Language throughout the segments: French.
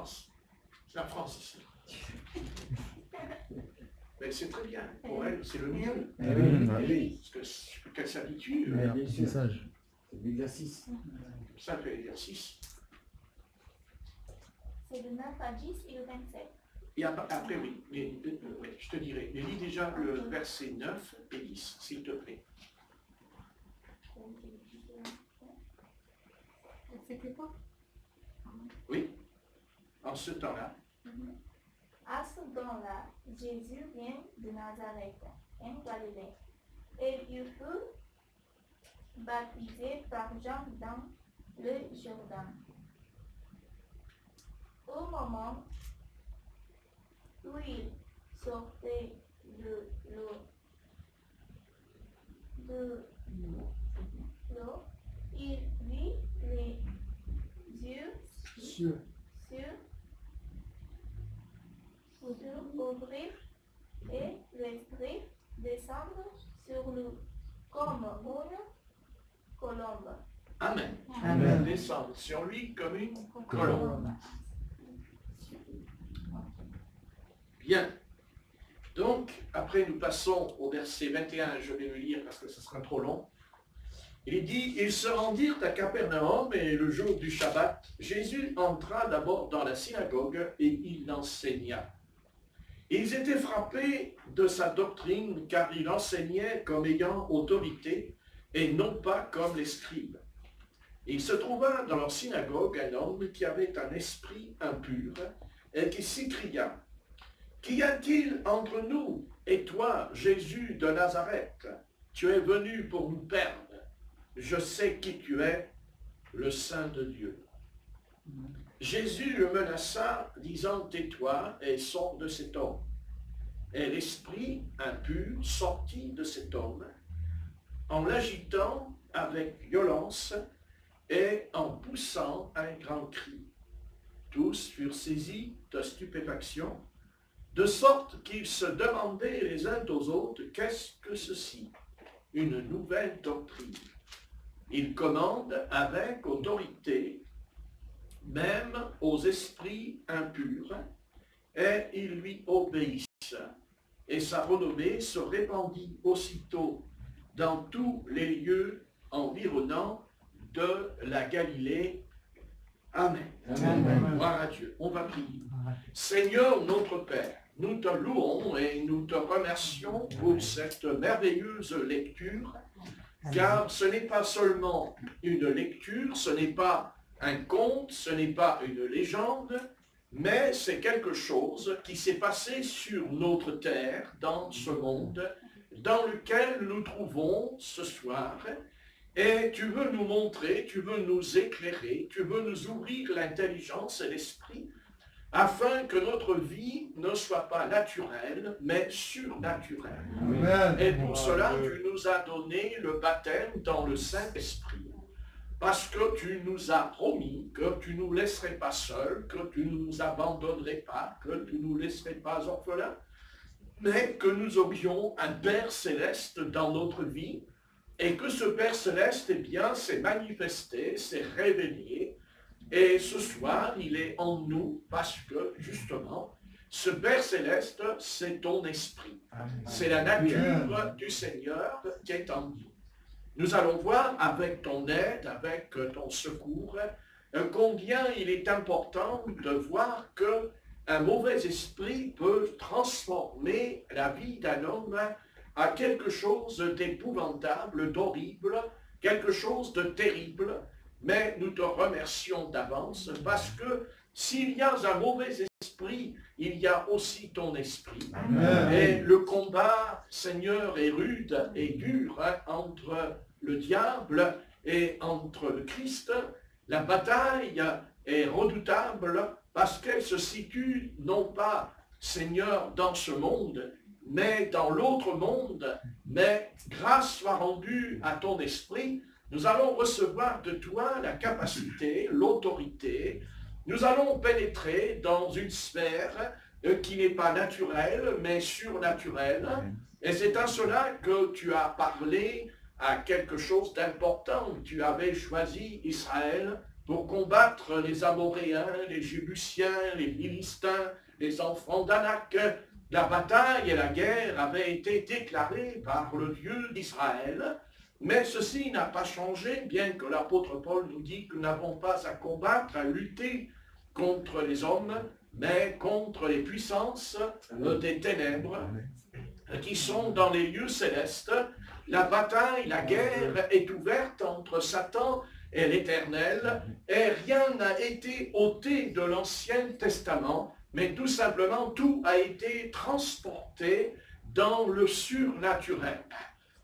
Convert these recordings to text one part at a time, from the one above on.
France. C'est la France ici. Mais c'est très bien. Pour elle, c'est le mieux. Parce qu'elle s'habitue. C'est sage. C'est l'exercice. Ça fait l'exercice. C'est le 9 à 10 et le 27. Et après, oui, je te dirai. Mais lis déjà le verset 9 et 10, s'il te plaît. C'était quoi? Oui, en ce temps-là. À ce temps-là, Jésus vient de Nazareth, en Galilée, et il fut baptisé par Jean dans le Jourdain. Au moment où il sortait de l'eau, il vit les yeux s'ouvrir et l'esprit descendre sur lui comme une colombe. Amen. Amen. Descendre sur lui comme une colombe. Bien. Donc, après nous passons au verset 21, je vais le lire parce que ce sera trop long. Il dit, ils se rendirent à Capernaum et le jour du Shabbat, Jésus entra d'abord dans la synagogue et il enseigna. Ils étaient frappés de sa doctrine car il enseignait comme ayant autorité et non pas comme les scribes. Il se trouva dans leur synagogue un homme qui avait un esprit impur et qui s'écria, « Qu'y a-t-il entre nous et toi, Jésus de Nazareth? Tu es venu pour nous perdre. Je sais qui tu es, le Saint de Dieu. » Jésus le menaça, disant, « Tais-toi et sors de cet homme. » Et l'esprit impur sortit de cet homme, en l'agitant avec violence et en poussant un grand cri. Tous furent saisis de stupéfaction, de sorte qu'ils se demandaient les uns aux autres, « Qu'est-ce que ceci? Une nouvelle doctrine. » Il commande avec autorité, même aux esprits impurs, et ils lui obéissent. Et sa renommée se répandit aussitôt dans tous les lieux environnants de la Galilée. Amen. Amen. Gloire à Dieu. On va prier. Seigneur notre Père, nous te louons et nous te remercions pour cette merveilleuse lecture, car ce n'est pas seulement une lecture, ce n'est pas un conte, ce n'est pas une légende, mais c'est quelque chose qui s'est passé sur notre terre, dans ce monde, dans lequel nous trouvons ce soir. Et tu veux nous montrer, tu veux nous éclairer, tu veux nous ouvrir l'intelligence et l'esprit, afin que notre vie ne soit pas naturelle, mais surnaturelle. Amen. Et pour cela, tu nous as donné le baptême dans le Saint-Esprit. Parce que tu nous as promis que tu ne nous laisserais pas seuls, que tu ne nous abandonnerais pas, que tu ne nous laisserais pas orphelins, mais que nous aurions un Père céleste dans notre vie, et que ce Père céleste, eh bien, s'est manifesté, s'est révélé, et ce soir, il est en nous, parce que, justement, ce Père céleste, c'est ton esprit. C'est la nature du Seigneur qui est en nous. Nous allons voir avec ton aide, avec ton secours, combien il est important de voir qu'un mauvais esprit peut transformer la vie d'un homme à quelque chose d'épouvantable, d'horrible, quelque chose de terrible. Mais nous te remercions d'avance parce que s'il y a un mauvais esprit, il y a aussi ton esprit. Amen. Et le combat, Seigneur, est rude et dur entre le diable et entre le Christ. La bataille est redoutable parce qu'elle se situe non pas, Seigneur, dans ce monde, mais dans l'autre monde. Mais grâce soit rendue à ton esprit, nous allons recevoir de toi la capacité, l'autorité. Nous allons pénétrer dans une sphère qui n'est pas naturelle, mais surnaturelle. Et c'est à cela que tu as parlé à quelque chose d'important. Tu avais choisi Israël pour combattre les Amoréens, les Jébusiens, les Philistins, les enfants d'Anak. La bataille et la guerre avaient été déclarées par le Dieu d'Israël, mais ceci n'a pas changé, bien que l'apôtre Paul nous dit que nous n'avons pas à combattre, à lutter contre les hommes, mais contre les puissances des ténèbres qui sont dans les lieux célestes. La bataille, la guerre est ouverte entre Satan et l'Éternel, et rien n'a été ôté de l'Ancien Testament, mais tout simplement tout a été transporté dans le surnaturel.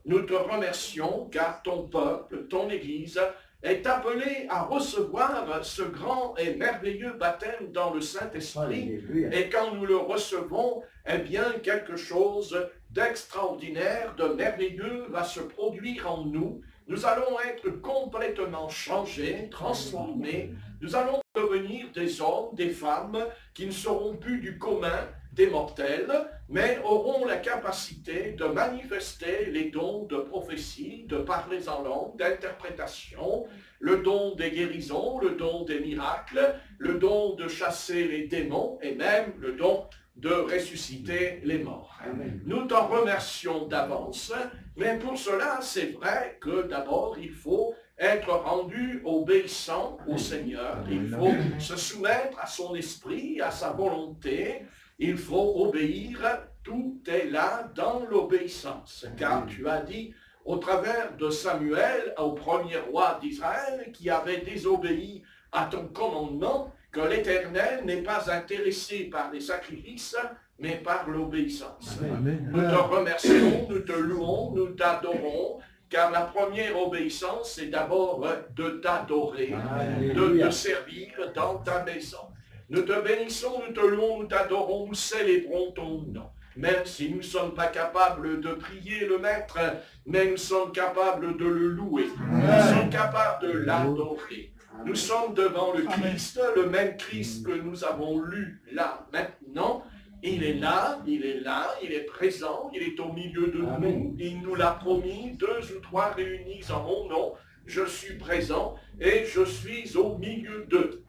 Nous te remercions car ton peuple, ton Église, est appelé à recevoir ce grand et merveilleux baptême dans le Saint-Esprit. Et quand nous le recevons, eh bien, quelque chose d'extraordinaire, de merveilleux va se produire en nous. Nous allons être complètement changés, transformés. Nous allons devenir des hommes, des femmes qui ne seront plus du commun des mortels, mais auront la capacité de manifester les dons de prophétie, de parler en langue, d'interprétation, le don des guérisons, le don des miracles, le don de chasser les démons et même le don de ressusciter les morts. Amen. Nous t'en remercions d'avance, mais pour cela, c'est vrai que d'abord, il faut être rendu obéissant au Seigneur. Il faut se soumettre à son esprit, à sa volonté. Il faut obéir. Tout est là dans l'obéissance. Car tu as dit au travers de Samuel, au premier roi d'Israël, qui avait désobéi à ton commandement, que l'Éternel n'est pas intéressé par les sacrifices, mais par l'obéissance. Nous te remercions, nous te louons, nous t'adorons, car la première obéissance, c'est d'abord de t'adorer, de te servir dans ta maison. Nous te bénissons, nous te louons, nous t'adorons, nous célébrons ton nom. Même si nous ne sommes pas capables de prier le Maître, mais nous sommes capables de le louer. Nous sommes capables de l'adorer. Nous sommes devant le Christ, le même Christ que nous avons lu là, maintenant. Il est là, il est là, il est présent, il est au milieu de nous. Il nous l'a promis, 2 ou 3 réunis en mon nom. Je suis présent et je suis au milieu d'eux.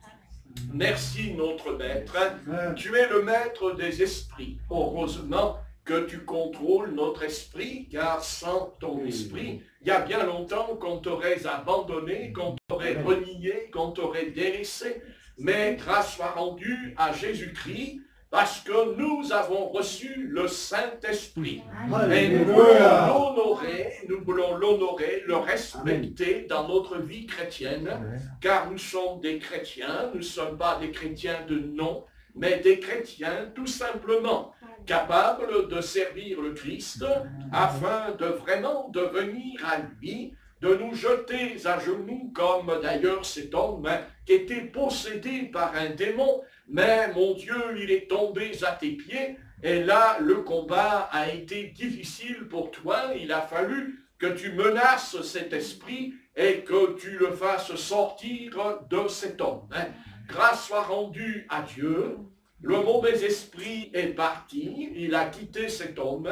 Merci notre Maître. Tu es le Maître des esprits. Heureusement que tu contrôles notre esprit, car sans ton esprit, il y a bien longtemps qu'on t'aurait abandonné, qu'on t'aurait renié, qu'on t'aurait délaissé. Mais grâce soit rendue à Jésus-Christ, parce que nous avons reçu le Saint-Esprit. Et nous voulons l'honorer, le respecter dans notre vie chrétienne, car nous sommes des chrétiens, nous ne sommes pas des chrétiens de nom, mais des chrétiens tout simplement capables de servir le Christ, afin de vraiment devenir à lui, de nous jeter à genoux, comme d'ailleurs cet homme qui était possédé par un démon, mais mon Dieu, il est tombé à tes pieds, et là, le combat a été difficile pour toi. Il a fallu que tu menaces cet esprit et que tu le fasses sortir de cet homme. Grâce soit rendue à Dieu. Le mauvais esprit est parti, il a quitté cet homme,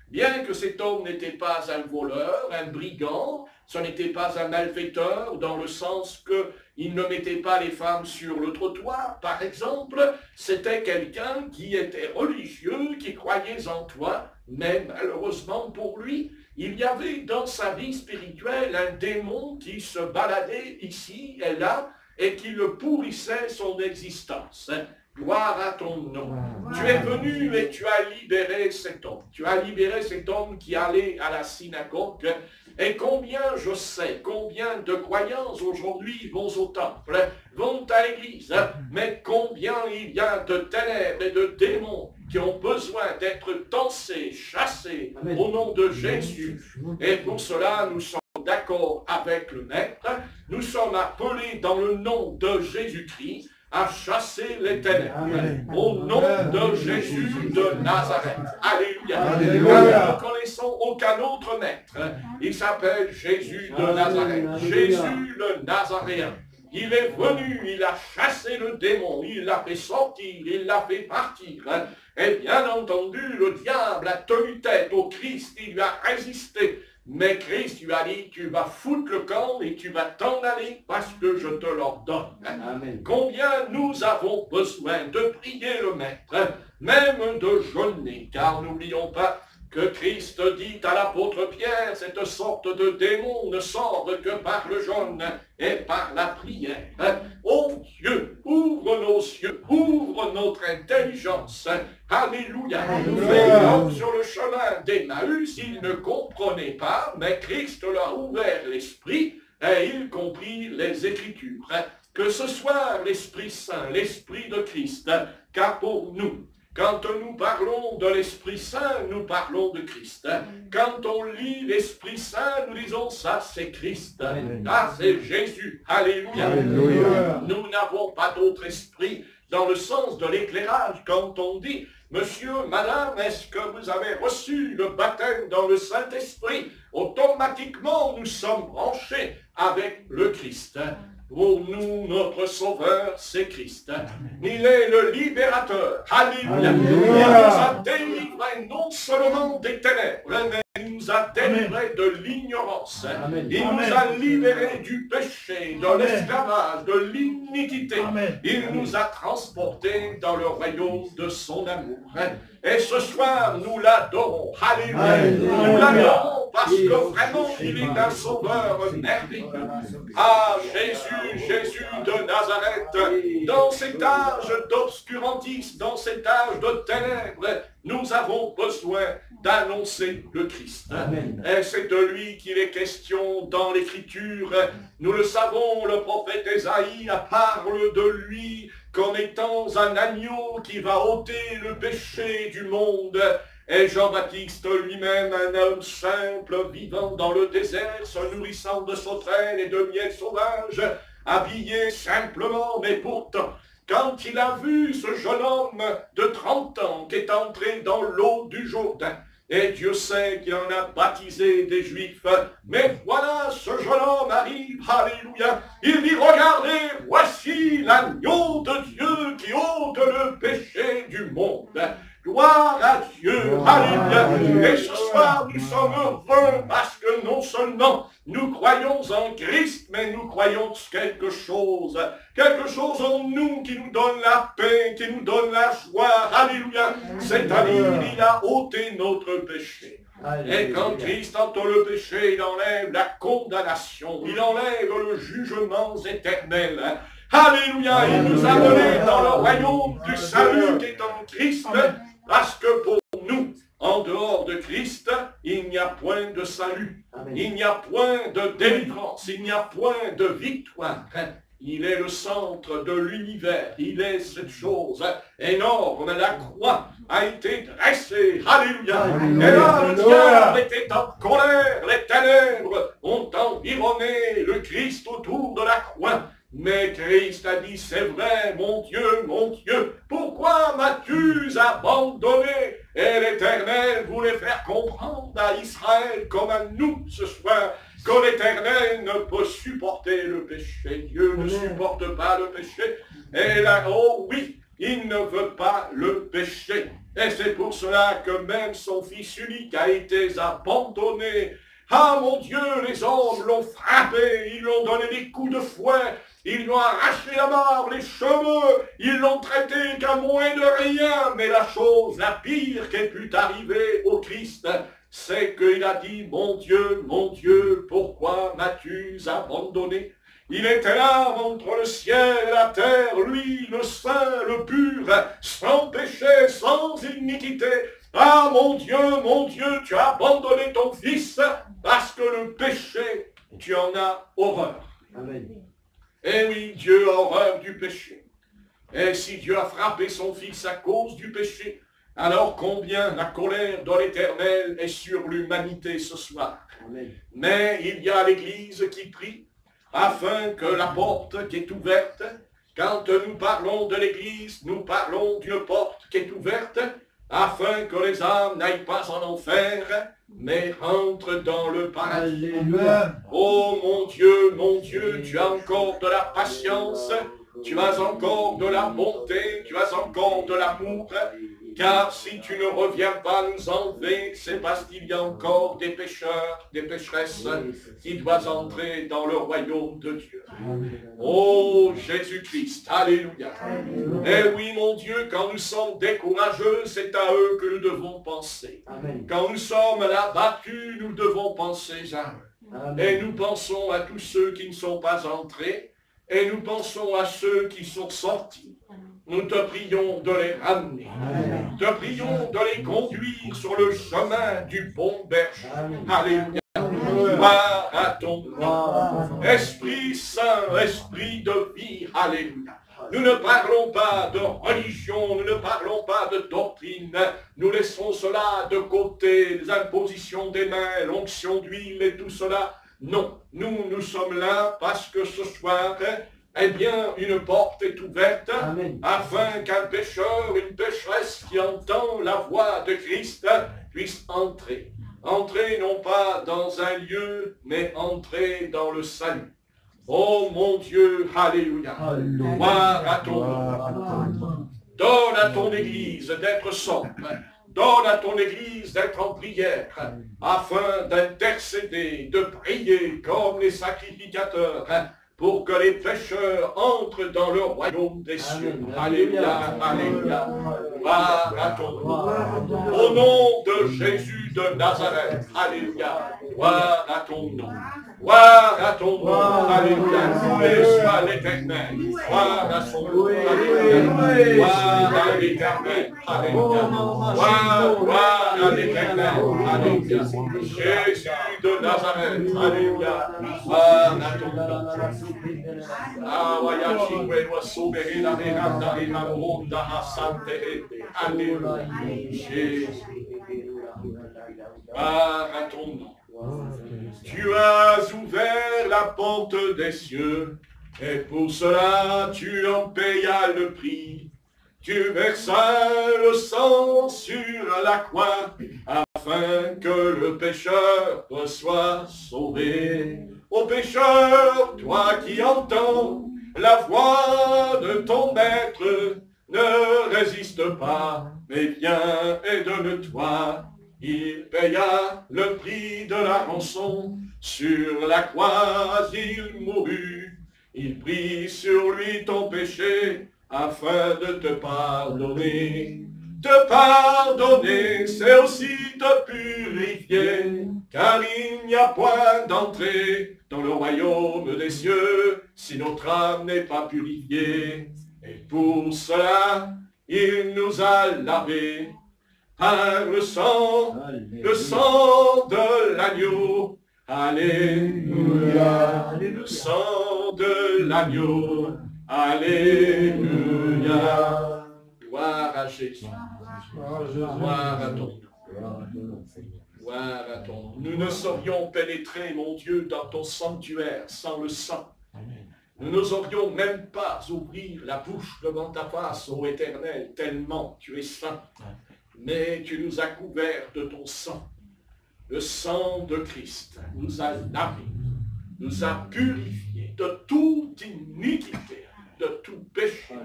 bien que cet homme n'était pas un voleur, un brigand, ce n'était pas un malfaiteur dans le sens qu'il ne mettait pas les femmes sur le trottoir, par exemple. C'était quelqu'un qui était religieux, qui croyait en toi, mais malheureusement pour lui, il y avait dans sa vie spirituelle un démon qui se baladait ici et là et qui le pourrissait son existence. Gloire à ton nom. Tu es venu et tu as libéré cet homme. Tu as libéré cet homme qui allait à la synagogue. Et combien je sais, combien de croyants aujourd'hui vont au temple, vont à l'église, mais combien il y a de ténèbres et de démons qui ont besoin d'être tassés, chassés au nom de Jésus. Et pour cela, nous sommes d'accord avec le Maître. Nous sommes appelés dans le nom de Jésus-Christ à chasser les ténèbres. Au nom de Jésus de Nazareth. Alléluia. Nous ne connaissons aucun autre maître. Il s'appelle Jésus de Nazareth. Jésus le Nazaréen. Il est venu, il a chassé le démon, il l'a fait sortir, il l'a fait partir. Et bien entendu, le diable a tenu tête au Christ, il lui a résisté. Mais Christ lui a dit, tu vas foutre le camp et tu vas t'en aller parce que je te l'ordonne. Amen. Combien nous avons besoin de prier le Maître, même de jeûner, car n'oublions pas que Christ dit à l'apôtre Pierre, cette sorte de démon ne sort que par le jeûne et par la prière. Oh Dieu, ouvre nos yeux, ouvre notre intelligence. Alléluia. Comme sur le chemin d'Emmaüs, ils ne comprenaient pas, mais Christ leur a ouvert l'esprit et il comprit les Écritures. Que ce soit l'Esprit Saint, l'Esprit de Christ, car pour nous, quand nous parlons de l'Esprit Saint, nous parlons de Christ. Quand on lit l'Esprit Saint, nous disons ça, c'est Christ. Ah, c'est Jésus. Alléluia. Alléluia. Nous n'avons pas d'autre esprit dans le sens de l'éclairage. Quand on dit, monsieur, madame, est-ce que vous avez reçu le baptême dans le Saint-Esprit? Automatiquement, nous sommes branchés avec le Christ. Pour nous, notre Sauveur, c'est Christ. Il est le libérateur. Alléluia. Il nous a délivrés non seulement des ténèbres, mais il nous a délivrés de l'ignorance. Il nous a libérés du péché, de l'esclavage, de l'iniquité. Il nous a transportés dans le royaume de son amour. Et ce soir, nous l'adorons. Alléluia. Nous l'adorons parce que vraiment, il est un sauveur merveilleux. Ah, Jésus, Jésus de Nazareth, dans cet âge d'obscurantisme, dans cet âge de ténèbres, nous avons besoin d'annoncer le Christ. Et c'est de lui qu'il est question dans l'Écriture. Nous le savons, le prophète Ésaïe parle de lui comme étant un agneau qui va ôter le péché du monde. Et Jean-Baptiste lui-même, un homme simple, vivant dans le désert, se nourrissant de sauterelles et de miel sauvage, habillé simplement, mais pourtant, quand il a vu ce jeune homme de 30 ans qui est entré dans l'eau du Jourdain, et Dieu sait qu'il en a baptisé des Juifs, mais voilà, ce jeune homme arrive, alléluia, il dit, regardez, voici l'agneau de Dieu qui ôte le péché du monde. Gloire à Dieu, alléluia. Et ce soir, nous sommes heureux parce que non seulement nous croyons en Christ, mais nous croyons quelque chose en nous qui nous donne la paix, qui nous donne la joie, alléluia. C'est-à-dire, il a ôté notre péché. Et quand Christ ôte le péché, il enlève la condamnation, il enlève le jugement éternel. Alléluia, il nous a menés dans le royaume du salut qui est en Christ, parce que pour nous, en dehors de Christ, il n'y a point de salut, il n'y a point de délivrance, il n'y a point de victoire. Il est le centre de l'univers, il est cette chose énorme, la croix a été dressée, alléluia. Et là, le diable était en colère, les ténèbres ont environné le Christ autour de la croix. Mais Christ a dit, c'est vrai, mon Dieu, pourquoi m'as-tu abandonné? Et l'Éternel voulait faire comprendre à Israël, comme à nous ce soir, que l'Éternel ne peut supporter le péché. Dieu ne supporte pas le péché. Et là, oh oui, il ne veut pas le péché. Et c'est pour cela que même son Fils unique a été abandonné. Ah mon Dieu, les hommes l'ont frappé, ils lui ont donné des coups de fouet, ils lui ont arraché la barbe, les cheveux, ils l'ont traité qu'à moins de rien. Mais la chose la pire qui ait pu arriver au Christ, c'est qu'il a dit, mon Dieu, pourquoi m'as-tu abandonné? Il était là entre le ciel et la terre, lui, le saint, le pur, sans péché, sans iniquité. Ah mon Dieu, tu as abandonné ton Fils parce que le péché, tu en as horreur. Amen. Eh oui, Dieu a horreur du péché. Et si Dieu a frappé son Fils à cause du péché, alors combien la colère de l'Éternel est sur l'humanité ce soir. Amen. Mais il y a l'Église qui prie afin que la porte qui est ouverte, quand nous parlons de l'Église, nous parlons d'une porte qui est ouverte, afin que les âmes n'aillent pas en enfer, mais rentrent dans le paradis. Alléluia. Oh mon Dieu, tu as encore de la patience, tu as encore de la bonté, tu as encore de l'amour. Car si tu ne reviens pas nous enlever, c'est parce qu'il y a encore des pécheurs, des pécheresses qui doivent entrer dans le royaume de Dieu. Oh Jésus-Christ, alléluia. Eh oui mon Dieu, quand nous sommes décourageux, c'est à eux que nous devons penser. Quand nous sommes abattus, nous devons penser à eux. Et nous pensons à tous ceux qui ne sont pas entrés, et nous pensons à ceux qui sont sortis. Nous te prions de les ramener. Nous te prions de les conduire sur le chemin du bon berger. Alléluia. Gloire à ton nom. Esprit Saint, Esprit de vie. Alléluia. Nous ne parlons pas de religion, nous ne parlons pas de doctrine. Nous laissons cela de côté, les impositions des mains, l'onction d'huile et tout cela. Non, nous sommes là parce que ce soir, eh bien, une porte est ouverte. Amen. Afin qu'un pécheur, une pécheresse qui entend la voix de Christ puisse entrer. Entrer non pas dans un lieu, mais entrer dans le salut. Oh mon Dieu, alléluia. Gloire à ton nom. Donne à ton Église d'être sobre. Donne à ton Église d'être en prière, afin d'intercéder, de prier comme les sacrificateurs, pour que les pécheurs entrent dans le royaume des cieux. Alléluia, alléluia. Gloire à ton nom. Au nom de Jésus de Nazareth. Alléluia. Gloire à ton nom. Gloire à ton nom. Alléluia. Loué soit l'Éternel. Gloire à son nom. Alléluia. Gloire à l'Éternel. Alléluia. Gloire à l'Éternel. Alléluia. Jésus de Nazareth. Alléluia. Gloire à ton nom. Ah, voyage, la veranda et la ronde à Sante. Alléluia. Jésus. Gloire à ton nom. Tu as ouvert la porte des cieux, et pour cela tu en payas le prix. Tu versas le sang sur la croix, afin que le pécheur soit sauvé. Ô pécheur, toi qui entends la voix de ton maître, ne résiste pas, mais viens et donne-toi. Il paya le prix de la rançon, sur la croix il mourut. Il prit sur lui ton péché, afin de te pardonner. Te pardonner, c'est aussi te purifier, car il n'y a point d'entrée dans le royaume des cieux, si notre âme n'est pas purifiée. Et pour cela, il nous a lavés par le sang de l'agneau. Alléluia, le sang de l'agneau. Alléluia. Gloire à Jésus. Gloire à ton nom. Gloire à ton nom. Nous ne saurions pénétrer, mon Dieu, dans ton sanctuaire sans le sang. Nous n'oserions même pas ouvrir la bouche devant ta face, ô Éternel, tellement tu es saint. Mais tu nous as couverts de ton sang. Le sang de Christ nous a lavés, nous a purifiés de toute iniquité, de tout péché.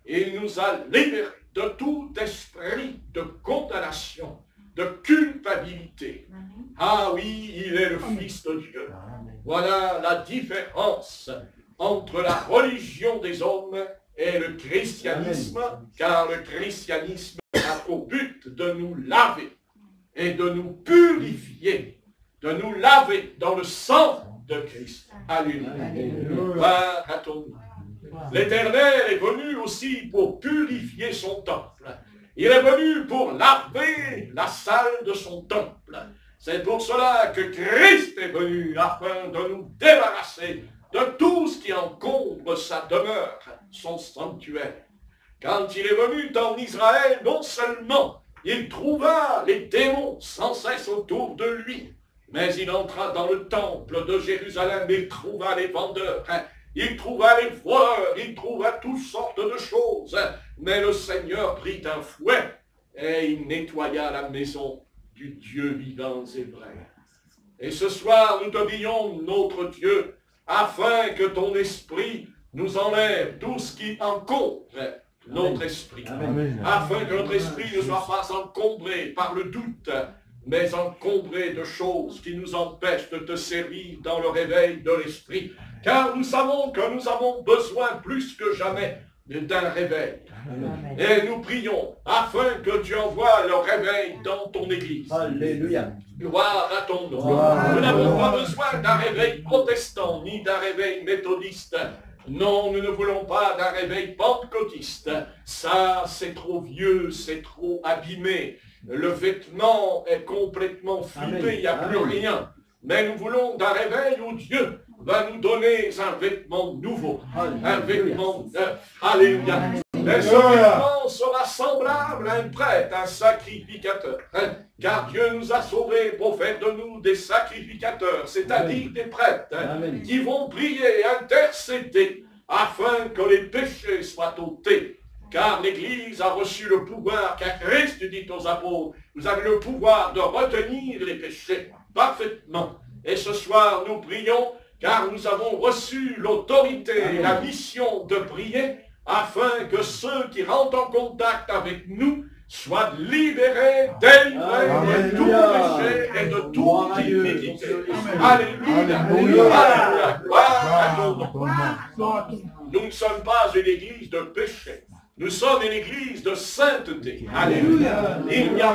Et il nous a libérés de tout esprit de condamnation, de culpabilité. Ah oui, il est le Fils de Dieu. Voilà la différence entre la religion des hommes et le christianisme, car le christianisme a pour but de nous laver et de nous purifier, de nous laver dans le sang de Christ. Alléluia. Gloire à ton nom. L'Éternel est venu aussi pour purifier son temple. Il est venu pour laver la salle de son temple. C'est pour cela que Christ est venu, afin de nous débarrasser de tout ce qui encombre sa demeure, son sanctuaire. Quand il est venu en Israël, non seulement il trouva les démons sans cesse autour de lui, mais il entra dans le temple de Jérusalem et il trouva les vendeurs, il trouva les voleurs, il trouva toutes sortes de choses. Mais le Seigneur prit un fouet et il nettoya la maison du Dieu vivant et vrai. Et ce soir, nous te prions, notre Dieu, afin que ton esprit nous enlève tout ce qui encombre notre esprit. Amen. Afin que notre esprit ne soit pas encombré par le doute, mais encombré de choses qui nous empêchent de te servir dans le réveil de l'esprit. Car nous savons que nous avons besoin plus que jamais d'un réveil. Amen. Et nous prions afin que tu envoies le réveil dans ton église. Alléluia. Gloire à ton nom. Gloire. Nous n'avons pas besoin d'un réveil protestant, ni d'un réveil méthodiste. Non, nous ne voulons pas d'un réveil pentecôtiste. Ça, c'est trop vieux, c'est trop abîmé. Le vêtement est complètement fluté, il n'y a plus Amen. rien. Mais nous voulons d'un réveil où Dieu va nous donner un vêtement nouveau, un vêtement neuf. Alléluia. Mais ce vêtement sera semblable à un prêtre, un sacrificateur. Car Dieu nous a sauvés pour faire de nous des sacrificateurs, c'est-à-dire des prêtres Amen. qui vont prier, intercéder, afin que les péchés soient ôtés. Car l'Église a reçu le pouvoir, car Christ dit aux apôtres, vous avez le pouvoir de retenir les péchés parfaitement. Et ce soir, nous prions, car nous avons reçu l'autorité et la mission de prier, afin que ceux qui rentrent en contact avec nous soient libérés, délivrés de tout péché et de toute iniquité. Alléluia. Alléluia. Gloire à ton nom. Nous ne sommes pas une église de péché. Nous sommes une église de sainteté. Alléluia. Il n'y a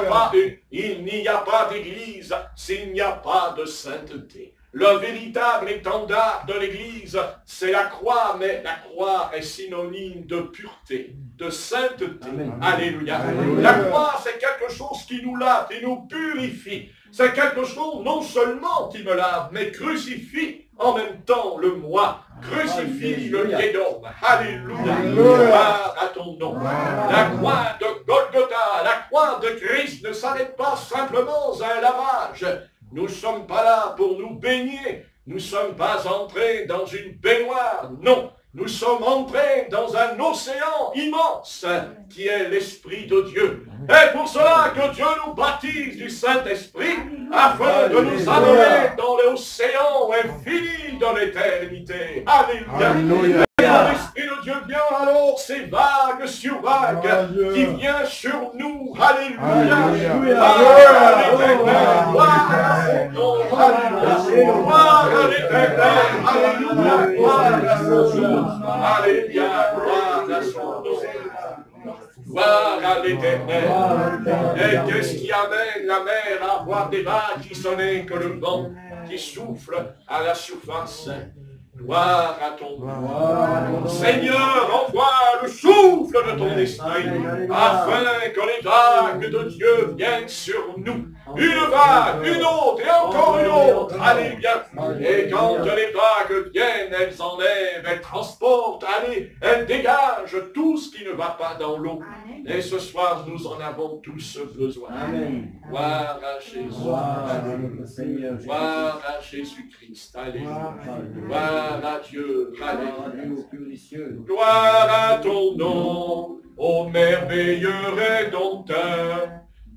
pas d'église s'il n'y a pas de sainteté. Le véritable étendard de l'église, c'est la croix, mais la croix est synonyme de pureté, de sainteté. Amen. Alléluia. Alléluia. La croix, c'est quelque chose qui nous lave, qui nous purifie. C'est quelque chose non seulement qui me lave, mais crucifie en même temps le moi. Crucifie le guédon. Alléluia. Gloire à ton nom. La croix de Golgotha, la croix de Christ ne s'arrête pas simplement à un lavage. Nous ne sommes pas là pour nous baigner. Nous ne sommes pas entrés dans une baignoire. Non. Nous sommes entrés dans un océan immense qui est l'Esprit de Dieu. Et pour cela que Dieu nous baptise du Saint-Esprit afin de nous amener dans l'océan infini de l'éternité. Alléluia. L'Esprit de Dieu vient alors, c'est vague sur vague, qui vient sur nous. Alléluia. Gloire à l'éternel. Gloire à son nom. Alléluia. Gloire à l'éternel. Alléluia. Gloire à son nom. Alléluia. Gloire à son nom. Gloire à l'éternel. Et qu'est-ce qui amène la mer à avoir des vagues qui sonnaient que le vent qui souffle à la surface? Gloire à ton nom. Seigneur, envoie le souffle de ton esprit, afin que les vagues de Dieu viennent sur nous. Une vague, une autre et encore une autre. Alléluia. Et quand les vagues viennent, elles enlèvent, elles transportent, allez, elles dégagent tout ce qui ne va pas dans l'eau. Et ce soir, nous en avons tous besoin. Amen. Gloire à Jésus. Gloire à Jésus-Christ. Alléluia. Gloire à Dieu. Alléluia. Gloire à ton nom, ô merveilleux Rédempteur.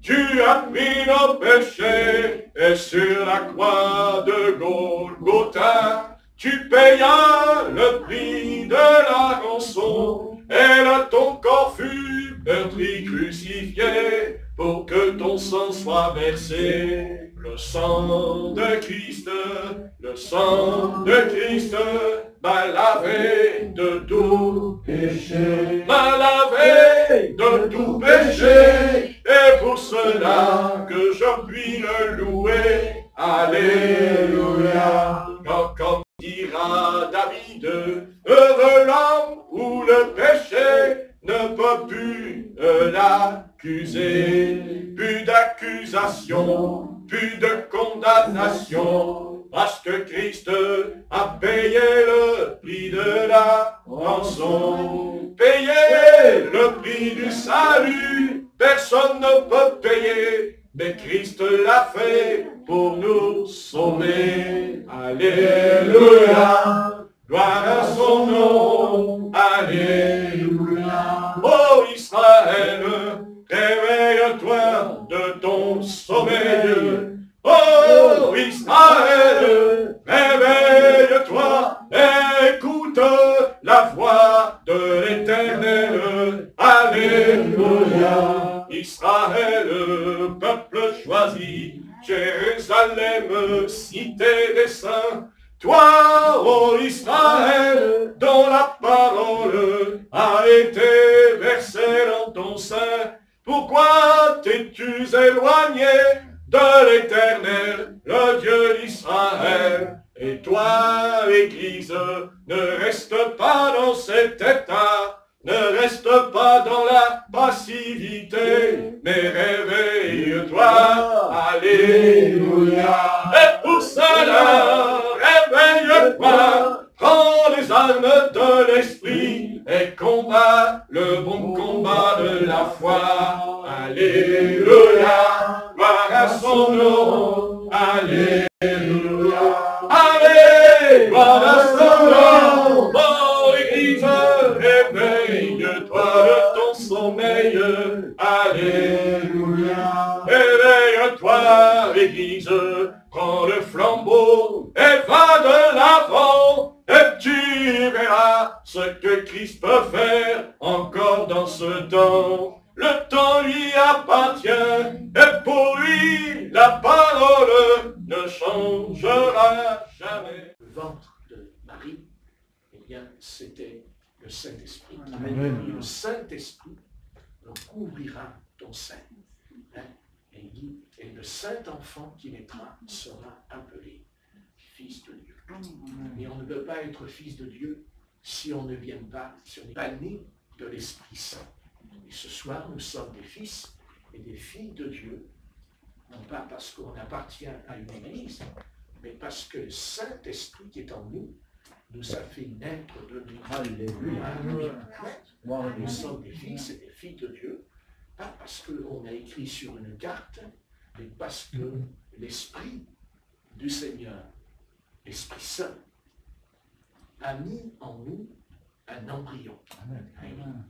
Tu as pris nos péchés et sur la croix de Golgotha, tu payas le prix de la rançon. Et là ton corps fut meurtri, crucifié, pour que ton sang soit versé. Le sang de Christ m'a lavé de tout péché, m'a lavé de tout péché, et pour cela que je puis le louer. Alléluia. Comme dira David, heureux l'homme où le péché ne peut plus l'accuser. Plus d'accusation, plus de condamnation, parce que Christ a payé le prix de la rançon. Payé le prix du salut, personne ne peut payer, mais Christ l'a fait pour nous sauver. Alléluia. Gloire à son nom. Alléluia. Ô Israël, réveille-toi de ton sommeil. Ô Israël, réveille-toi, écoute la voix de l'Éternel. Alléluia. Israël, peuple choisi, Jérusalem, cité des saints, toi, ô Israël, dont la parole a été versée dans ton sein, pourquoi t'es-tu éloigné de l'Éternel, le Dieu d'Israël? Et toi, l'Église, ne reste pas dans cet état, ne reste pas dans la passivité, mais réveille-toi, alléluia. Et pour cela, réveille-toi, prends les armes de l'esprit et combat le bon combat de la foi. Alléluia, gloire à son nom, alléluia. Allez, gloire à son nom, ô Église, réveille-toi de ton sommeil, alléluia. Réveille-toi, Église, prends le flambeau et va de l'avant, et tu verras ce que Christ peut faire encore dans ce temps. Le temps lui appartient, et pour lui, la parole ne changera jamais. Le ventre de Marie, eh bien, c'était le Saint-Esprit. Amen. Le Saint-Esprit couvrira ton sein. Hein? Et il dit, et le Saint-Enfant qui naîtra sera appelé Fils de Dieu. Mais on ne peut pas être fils de Dieu si on ne vient pas, si on n'est pas né de l'Esprit Saint. Et ce soir, nous sommes des fils et des filles de Dieu, non pas parce qu'on appartient à une église, mais parce que le Saint-Esprit qui est en nous nous a fait naître de nouveau. Alléluia. Nous sommes des fils et des filles de Dieu, pas parce qu'on a écrit sur une carte, mais parce que l'Esprit du Seigneur, l'Esprit Saint, a mis en nous un embryon.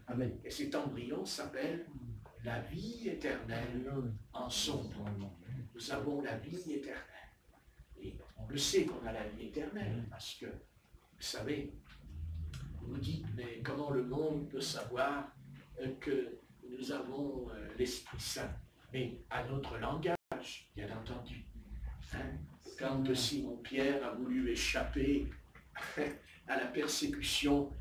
Amen. Et cet embryon s'appelle la vie éternelle en son nom. Nous avons la vie éternelle. Et on le sait qu'on a la vie éternelle, parce que, vous savez, vous dites, mais comment le monde peut savoir que nous avons l'Esprit Saint? Mais à notre langage, bien entendu. Hein? Quand Simon-Pierre a voulu échapper à la persécution,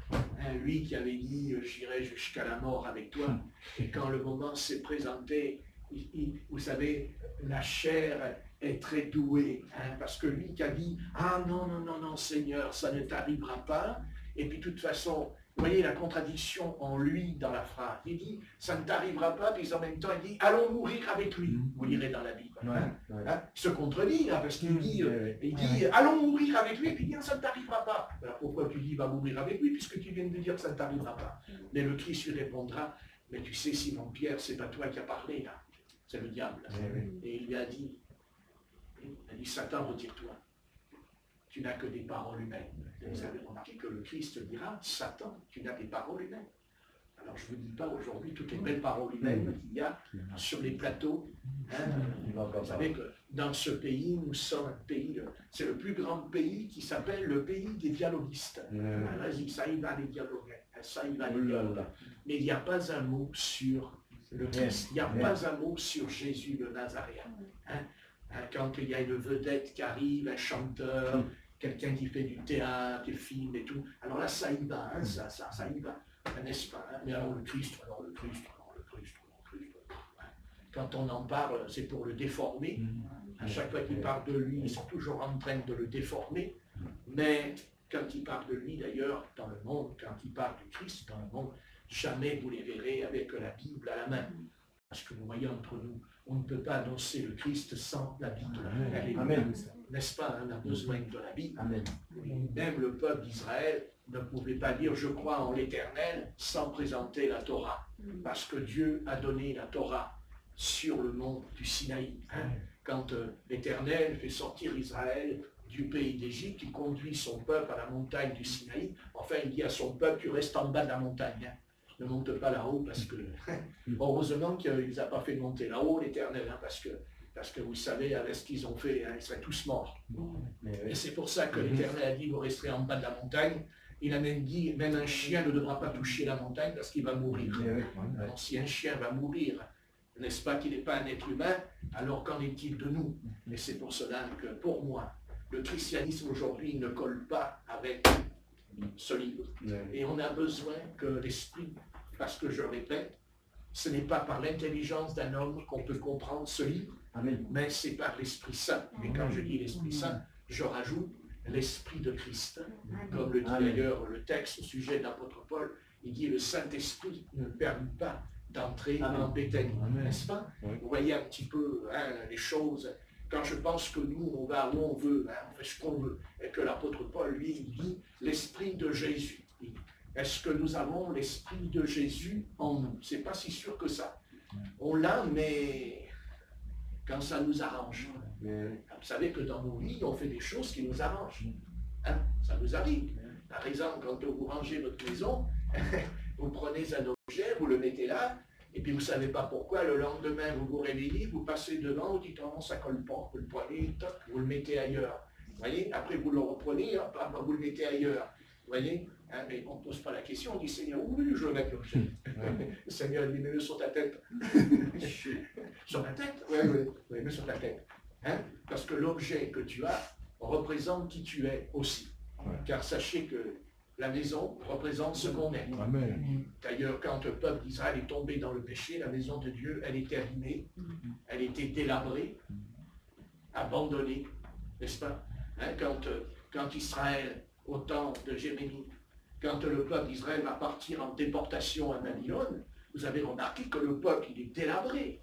lui qui avait dit « j'irai jusqu'à la mort avec toi », et quand le moment s'est présenté, vous savez, la chair est très douée, hein, parce que lui qui a dit « ah non, non, non, non, Seigneur, ça ne t'arrivera pas », et puis de toute façon, vous voyez la contradiction en lui dans la phrase, il dit « ça ne t'arrivera pas », puis en même temps il dit « allons mourir avec lui », vous lirez dans la Bible. Hein, hein, il se contredit là, parce qu'il dit « allons mourir avec lui », et puis il dit « ça ne t'arrivera pas ». Alors pourquoi tu dis « va mourir avec lui », puisque tu viens de dire que ça ne t'arrivera pas. Mais le Christ lui répondra « mais tu sais Simon-Pierre, c'est pas toi qui as parlé là, c'est le diable. » Et il lui a dit « Satan, retire-toi. Tu n'as que des paroles humaines. » Vous avez remarqué que le Christ dira « Satan, tu n'as des paroles humaines. » Alors je ne vous dis pas aujourd'hui toutes les belles paroles humaines qu'il y a sur les plateaux. Hein, vous savez que dans ce pays, nous sommes un pays, c'est le plus grand pays qui s'appelle le pays des dialoguistes. Vas-y, ça y va les dialogues, ça y va les dialogues. Mais il n'y a pas un mot sur le Christ, il n'y a pas un mot sur Jésus le Nazaréen. Hein? Quand il y a une vedette qui arrive, un chanteur, quelqu'un qui fait du théâtre, des films et tout, alors là ça y va, hein, ça y va, n'est-ce pas? Hein? Mais alors le Christ, le Christ. Quand on en parle, c'est pour le déformer. À chaque fois qu'il parle de lui, ils sont toujours en train de le déformer. Mais quand il parle de lui, d'ailleurs, dans le monde, quand il parle du Christ dans le monde, jamais vous les verrez avec la Bible à la main. Parce que vous voyez entre nous, on ne peut pas annoncer le Christ sans la Bible. Amen. N'est-ce pas? On a besoin de la Bible. Amen. Même le peuple d'Israël ne pouvait pas dire « je crois en l'Éternel » sans présenter la Torah. Parce que Dieu a donné la Torah sur le mont du Sinaï. Hein? Quand l'Éternel fait sortir Israël du pays d'Égypte, il conduit son peuple à la montagne du Sinaï. Enfin, il dit à son peuple, tu restes en bas de la montagne. Hein? Ne monte pas là-haut parce que, heureusement qu'il ne les a pas fait monter là-haut, l'Éternel, hein, parce que vous savez, avec ce qu'ils ont fait, hein, ils seraient tous morts. Et c'est pour ça que l'Éternel a dit, vous resterez en bas de la montagne, il a même dit, même un chien ne devra pas toucher la montagne parce qu'il va mourir. Alors, si un chien va mourir, n'est-ce pas qu'il n'est pas un être humain, alors qu'en est-il de nous? Et c'est pour cela que, pour moi, le christianisme aujourd'hui ne colle pas avec ce livre. Et on a besoin que l'Esprit, parce que je répète, ce n'est pas par l'intelligence d'un homme qu'on peut comprendre ce livre, mais c'est par l'Esprit Saint. Et quand je dis l'Esprit Saint, je rajoute l'Esprit de Christ. Comme le dit d'ailleurs le texte au sujet de l'apôtre Paul, il dit le Saint-Esprit ne permet pas d'entrer en Béthanie, n'est-ce pas? Vous voyez un petit peu les choses. Quand je pense que nous, on va où on veut, on fait ce qu'on veut, et que l'apôtre Paul, lui, il dit l'Esprit de Jésus. Est-ce que nous avons l'Esprit de Jésus en nous? C'est pas si sûr que ça. On l'a, mais quand ça nous arrange. Vous savez que dans nos vies, on fait des choses qui nous arrangent. Hein? Ça nous arrive. Par exemple, quand vous rangez votre maison, vous prenez un objet, vous le mettez là, et puis vous ne savez pas pourquoi, le lendemain, vous vous réveillez, vous passez devant, vous dites, oh, ça ne colle pas, vous le prenez, toc, vous le mettez ailleurs. Vous voyez? Après, vous le reprenez, hop, vous le mettez ailleurs. Vous voyez? Hein, mais on ne pose pas la question, on dit, Seigneur, où veux-tu que je le mette l'objet? Le Seigneur dit, mets-le sur ta tête. Sur ta tête? Oui, mets sur ta tête. Hein? Parce que l'objet que tu as représente qui tu es aussi. Car sachez que la maison représente ce qu'on est. D'ailleurs, quand le peuple d'Israël est tombé dans le péché, la maison de Dieu, elle était abîmée, elle était délabrée, abandonnée, n'est-ce pas? Hein, quand Israël, au temps de Jérémie, quand le peuple d'Israël va partir en déportation à Babylone, vous avez remarqué que le peuple, il est délabré.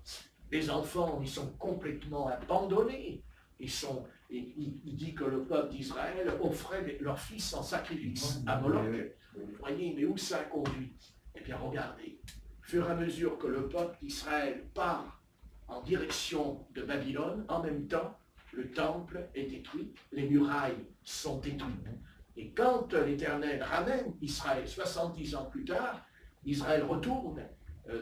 Les enfants, ils sont complètement abandonnés. Il dit que le peuple d'Israël offrait leurs fils en sacrifice à Moloch. Vous voyez, mais où ça a conduit? Eh bien, regardez, au fur et à mesure que le peuple d'Israël part en direction de Babylone, en même temps, le temple est détruit, les murailles sont détruites. Et quand l'Éternel ramène Israël 70 ans plus tard, Israël retourne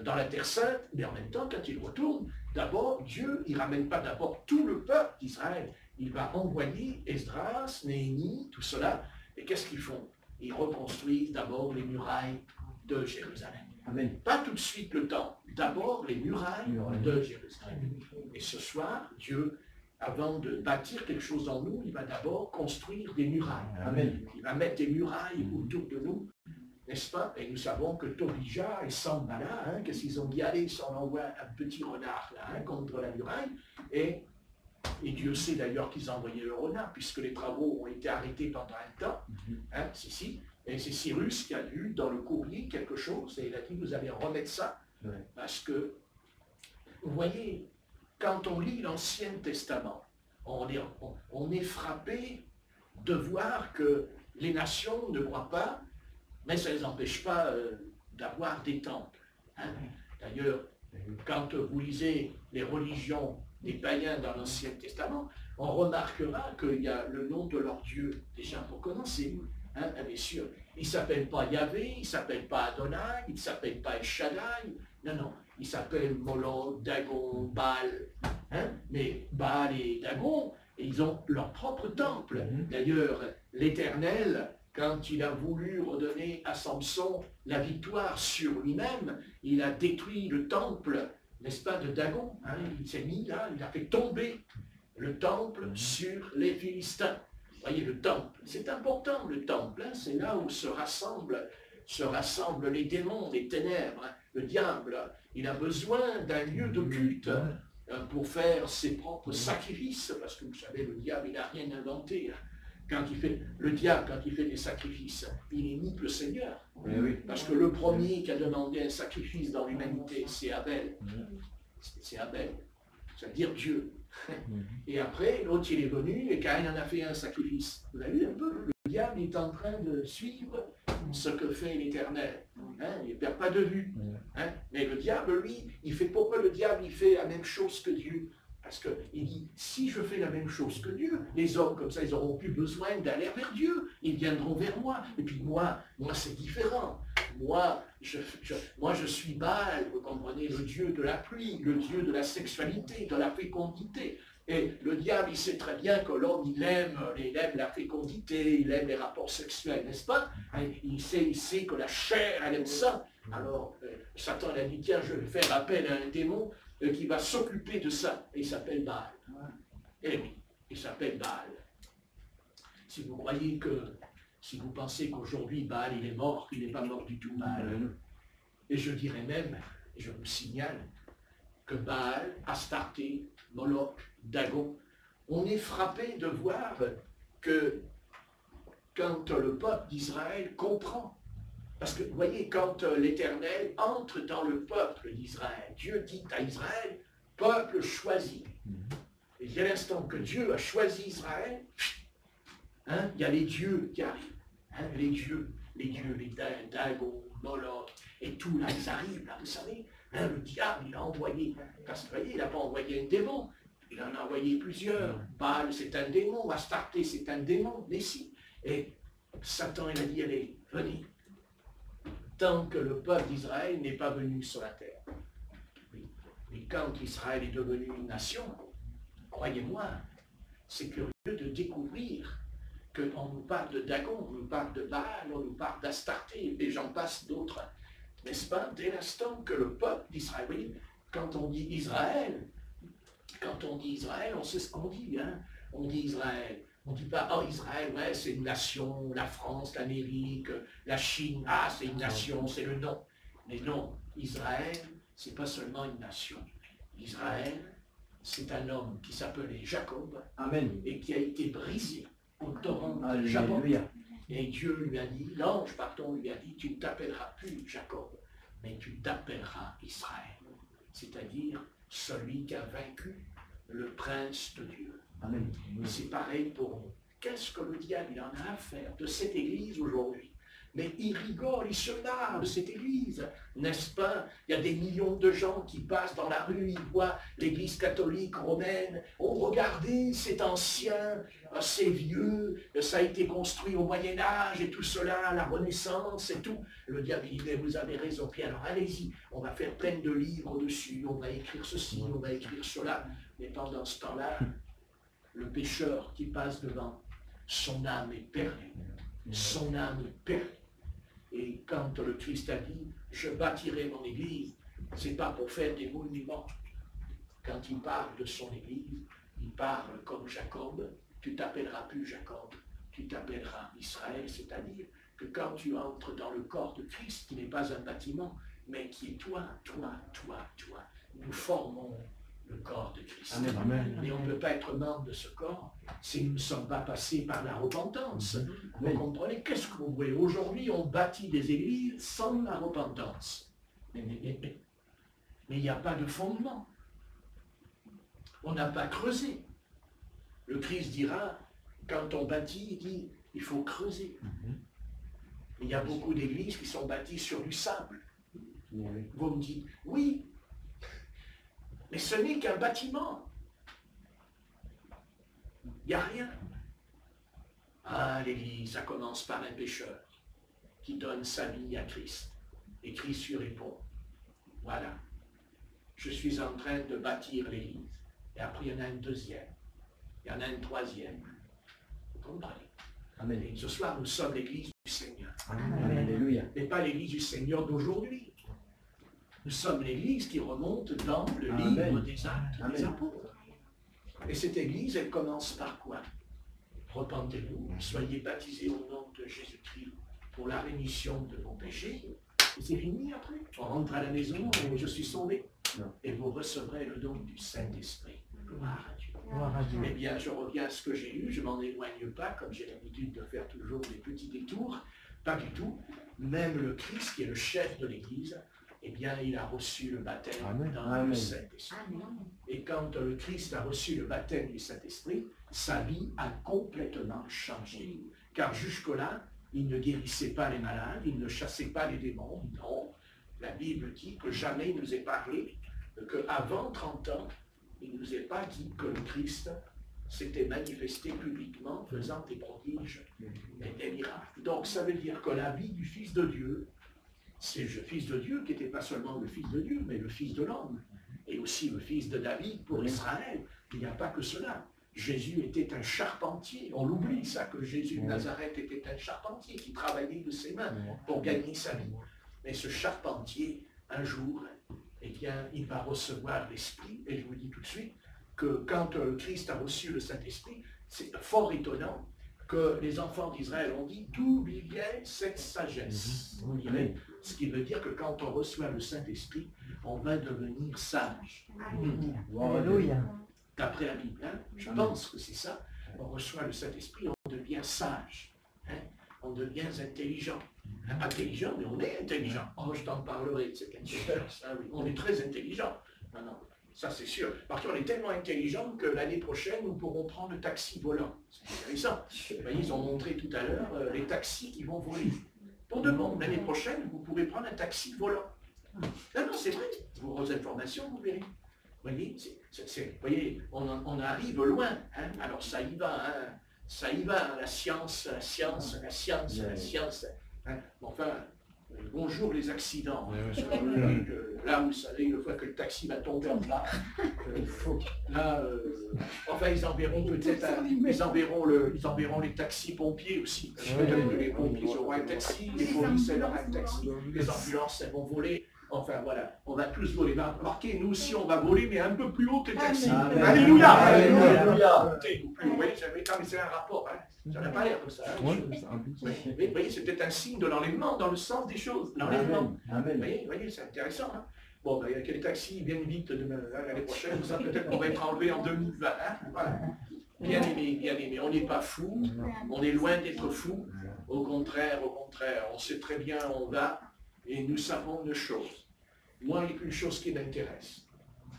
dans la Terre Sainte, mais en même temps, quand il retourne, d'abord, Dieu, il ne ramène pas d'abord tout le peuple d'Israël. Il va envoyer Esdras, Néhémie, tout cela. Et qu'est-ce qu'ils font? Ils reconstruisent d'abord les murailles de Jérusalem. Amen. Pas tout de suite le temple, d'abord les murailles de Jérusalem. Et ce soir, Dieu, avant de bâtir quelque chose en nous, il va d'abord construire des murailles. Amen. Il va mettre des murailles autour de nous, n'est-ce pas? Et nous savons que Tobija et Sanballat, qu'est-ce qu'ils ont dit? Allez, on envoie un petit renard là, contre la muraille. Et Dieu sait d'ailleurs qu'ils ont envoyé le renard, puisque les travaux ont été arrêtés pendant un temps. Et c'est Cyrus qui a lu dans le courrier quelque chose, et il a dit, vous allez remettre ça, parce que, vous voyez, quand on lit l'Ancien Testament, on est frappé de voir que les nations ne croient pas, mais ça ne les empêche pas d'avoir des temples. D'ailleurs, quand vous lisez les religions des païens dans l'Ancien Testament, on remarquera qu'il y a le nom de leur Dieu, déjà pour commencer. Bien sûr, il ne s'appelle pas Yahvé, il ne s'appelle pas Adonai, il ne s'appelle pas El Shaddai, non, il s'appelle Moloch, Dagon, Baal. Mais Baal et Dagon, ils ont leur propre temple. D'ailleurs, l'Éternel, quand il a voulu redonner à Samson la victoire sur lui-même, il a détruit le temple, n'est-ce pas, de Dagon. Il s'est mis là, il a fait tomber le temple sur les Philistins. Vous voyez, le temple, c'est important, le temple, c'est là où se rassemblent les démons, les ténèbres. Le diable, il a besoin d'un lieu de culte pour faire ses propres sacrifices, parce que vous savez, le diable, il n'a rien inventé. Le diable, quand il fait des sacrifices, il imite le Seigneur. Parce que le premier qui a demandé un sacrifice dans l'humanité, c'est Abel. C'est Abel, c'est-à-dire Dieu. Et après, l'autre, il est venu, et Caïn en a fait un sacrifice. Vous avez vu un peu? Le diable est en train de suivre ce que fait l'Éternel. Il ne perd pas de vue. Mais le diable, lui, pourquoi le diable, il fait la même chose que Dieu? Parce qu'il dit, si je fais la même chose que Dieu, les hommes comme ça, ils n'auront plus besoin d'aller vers Dieu. Ils viendront vers moi. Et puis moi c'est différent. Moi, je suis Baal, vous comprenez, le dieu de la pluie, le dieu de la sexualité, de la fécondité. Et le diable, il sait très bien que l'homme, il aime la fécondité, il aime les rapports sexuels, n'est-ce pas? Il sait que la chair, elle aime ça. Alors, Satan a dit, tiens, je vais faire appel à un démon qui va s'occuper de ça. Et il s'appelle Baal. Eh oui, il s'appelle Baal. Si vous croyez si vous pensez qu'aujourd'hui Baal, il est mort, il n'est pas mort du tout, Baal. Et je dirais même, et je vous signale, que Baal, Astarté, Moloch, Dagon, on est frappé de voir que quand le peuple d'Israël comprend, parce que vous voyez, quand l'Éternel entre dans le peuple d'Israël, Dieu dit à Israël, peuple choisi. Et dès l'instant que Dieu a choisi Israël, il y a les dieux qui arrivent. Les dieux, les Dagon, Moloch, et tout là, ils arrivent, là, vous savez. Le diable, il a envoyé, parce que vous voyez, il n'a pas envoyé un démon, il en a envoyé plusieurs. Baal, c'est un démon, Astarté, c'est un démon, Messie. Et Satan, il a dit, allez, venez. Tant que le peuple d'Israël n'est pas venu sur la terre. Mais quand Israël est devenu une nation, croyez-moi, c'est curieux de découvrir qu'on nous parle de Dagon, on nous parle de Baal, on nous parle d'Astarté, et j'en passe d'autres. N'est-ce pas? Dès l'instant que le peuple d'Israël, oui, quand on dit Israël, on sait ce qu'on dit, hein? On dit Israël. On ne dit pas, oh Israël, ouais, c'est une nation, la France, l'Amérique, la Chine, ah, c'est une nation, c'est le nom. Mais non, Israël, c'est pas seulement une nation. Israël, c'est un homme qui s'appelait Jacob. Amen. Et qui a été brisé au torrent de Jacob. Et Dieu lui a dit, l'ange, pardon, lui a dit, tu ne t'appelleras plus Jacob, mais tu t'appelleras Israël. C'est-à-dire celui qui a vaincu le prince de Dieu. Amen. C'est pareil pour nous. Qu'est-ce que le diable il en a à faire de cette église aujourd'hui? Mais il rigole, il se marre de cette église, n'est-ce pas? Il y a des millions de gens qui passent dans la rue, ils voient l'église catholique romaine. Oh, regardez, c'est ancien, c'est vieux, ça a été construit au Moyen-Âge et tout cela, la Renaissance et tout. Le diable dit, mais vous avez raison, puis alors allez-y, on va faire plein de livres dessus, on va écrire ceci, on va écrire cela. Mais pendant ce temps-là, le pécheur qui passe devant, son âme est perdue. Son âme est perdue. Et quand le Christ a dit, je bâtirai mon église, c'est pas pour faire des monuments. Quand il parle de son église, il parle comme Jacob, tu t'appelleras plus Jacob, tu t'appelleras Israël, c'est-à-dire que quand tu entres dans le corps de Christ, qui n'est pas un bâtiment, mais qui est toi, nous formons le corps de Christ. Amen. Mais on ne peut pas être membre de ce corps si nous ne sommes pas passés par la repentance. Vous comprenez? Qu'est-ce que vous voulez? Aujourd'hui, on bâtit des églises sans la repentance. Mais il n'y a pas de fondement. On n'a pas creusé. Le Christ dira, quand on bâtit, il dit, il faut creuser. Il y a beaucoup d'églises qui sont bâties sur du sable. Vous me dites, oui, mais ce n'est qu'un bâtiment. Il n'y a rien. Ah, l'église, ça commence par un pécheur qui donne sa vie à Christ. Et Christ lui répond, voilà, je suis en train de bâtir l'église. Et après, il y en a une deuxième. Il y en a une troisième. Vous comprenez? Amen. Et ce soir, nous sommes l'église du Seigneur. Amen. Alléluia. Mais pas l'église du Seigneur d'aujourd'hui. Nous sommes l'église qui remonte dans le livre des Actes des Apôtres. Et cette église, elle commence par quoi? Repentez-vous, soyez baptisés au nom de Jésus-Christ pour la rémission de vos péchés. Et c'est fini après. On rentre à la maison et je suis sauvé. Et vous recevrez le don du Saint-Esprit. Gloire à Dieu. Gloire à Dieu. Eh bien, je reviens à ce que j'ai lu, je m'en éloigne pas, comme j'ai l'habitude de faire toujours des petits détours. Pas du tout. Même le Christ, qui est le chef de l'Église, eh bien, il a reçu le baptême dans le Saint-Esprit. Et quand le Christ a reçu le baptême du Saint-Esprit, sa vie a complètement changé. Car jusque-là, il ne guérissait pas les malades, il ne chassait pas les démons. Non, la Bible dit que jamais il nous est parlé qu'avant 30 ans, il ne nous est pas dit que le Christ s'était manifesté publiquement, faisant des prodiges et des miracles. Donc ça veut dire que la vie du Fils de Dieu, c'est le Fils de Dieu qui n'était pas seulement le Fils de Dieu, mais le Fils de l'homme, et aussi le Fils de David pour Israël. Il n'y a pas que cela. Jésus était un charpentier. On l'oublie ça, que Jésus de Nazareth était un charpentier qui travaillait de ses mains pour gagner sa vie. Mais ce charpentier, un jour, eh bien, il va recevoir l'Esprit. Et je vous dis tout de suite que quand Christ a reçu le Saint-Esprit, c'est fort étonnant que les enfants d'Israël ont dit d'où vient cette sagesse. Vous direz, ce qui veut dire que quand on reçoit le Saint-Esprit, on va devenir sage. Alléluia. D'après la Bible, hein, je pense que c'est ça. On reçoit le Saint-Esprit, on devient sage. Hein, on devient intelligent. Hein, intelligent, mais on est intelligent. Oh, je t'en parlerai de cette intelligence. Hein, oui. On est très intelligent. Non, non, ça c'est sûr. Par contre, on est tellement intelligent que l'année prochaine, nous pourrons prendre le taxi volant. C'est intéressant. Vous voyez, ils ont montré tout à l'heure les taxis qui vont voler. Pour de bon, l'année prochaine, vous pourrez prendre un taxi volant. Non, non, c'est vrai. Vos informations, vous verrez. Vous voyez, on arrive loin. Hein? Alors ça y va, hein? Ça y va, la science, la science, la science, la science. Hein? Enfin, bonjour les accidents. Là, vous savez, une fois que le taxi va tomber en bas, là, enfin, ils enverront peut-être, ils enverront les taxis pompiers aussi. Peut-être que les pompiers auront un taxi, les polices auront un taxi, les ambulances elles vont voler. Enfin voilà, on va tous voler. Remarquez, nous aussi on va voler, mais un peu plus haut que les taxis. Alléluia. Alléluia. Vous voyez, c'est un rapport. Hein. Ça n'a pas l'air comme ça. Hein. Vous voyez, c'est peut-être un signe de l'enlèvement dans le sens des choses. L'enlèvement. Vous voyez, c'est intéressant. Hein. Bon, ben, il y a que les taxis viennent vite l'année prochaine. Ça peut-être qu'on va être enlevé en 2020. Hein. Voilà. Bien aimé, on n'est pas fou. On est loin d'être fou. Au contraire, on sait très bien où on va. Et nous savons une chose. Moi, il y a une chose qui m'intéresse.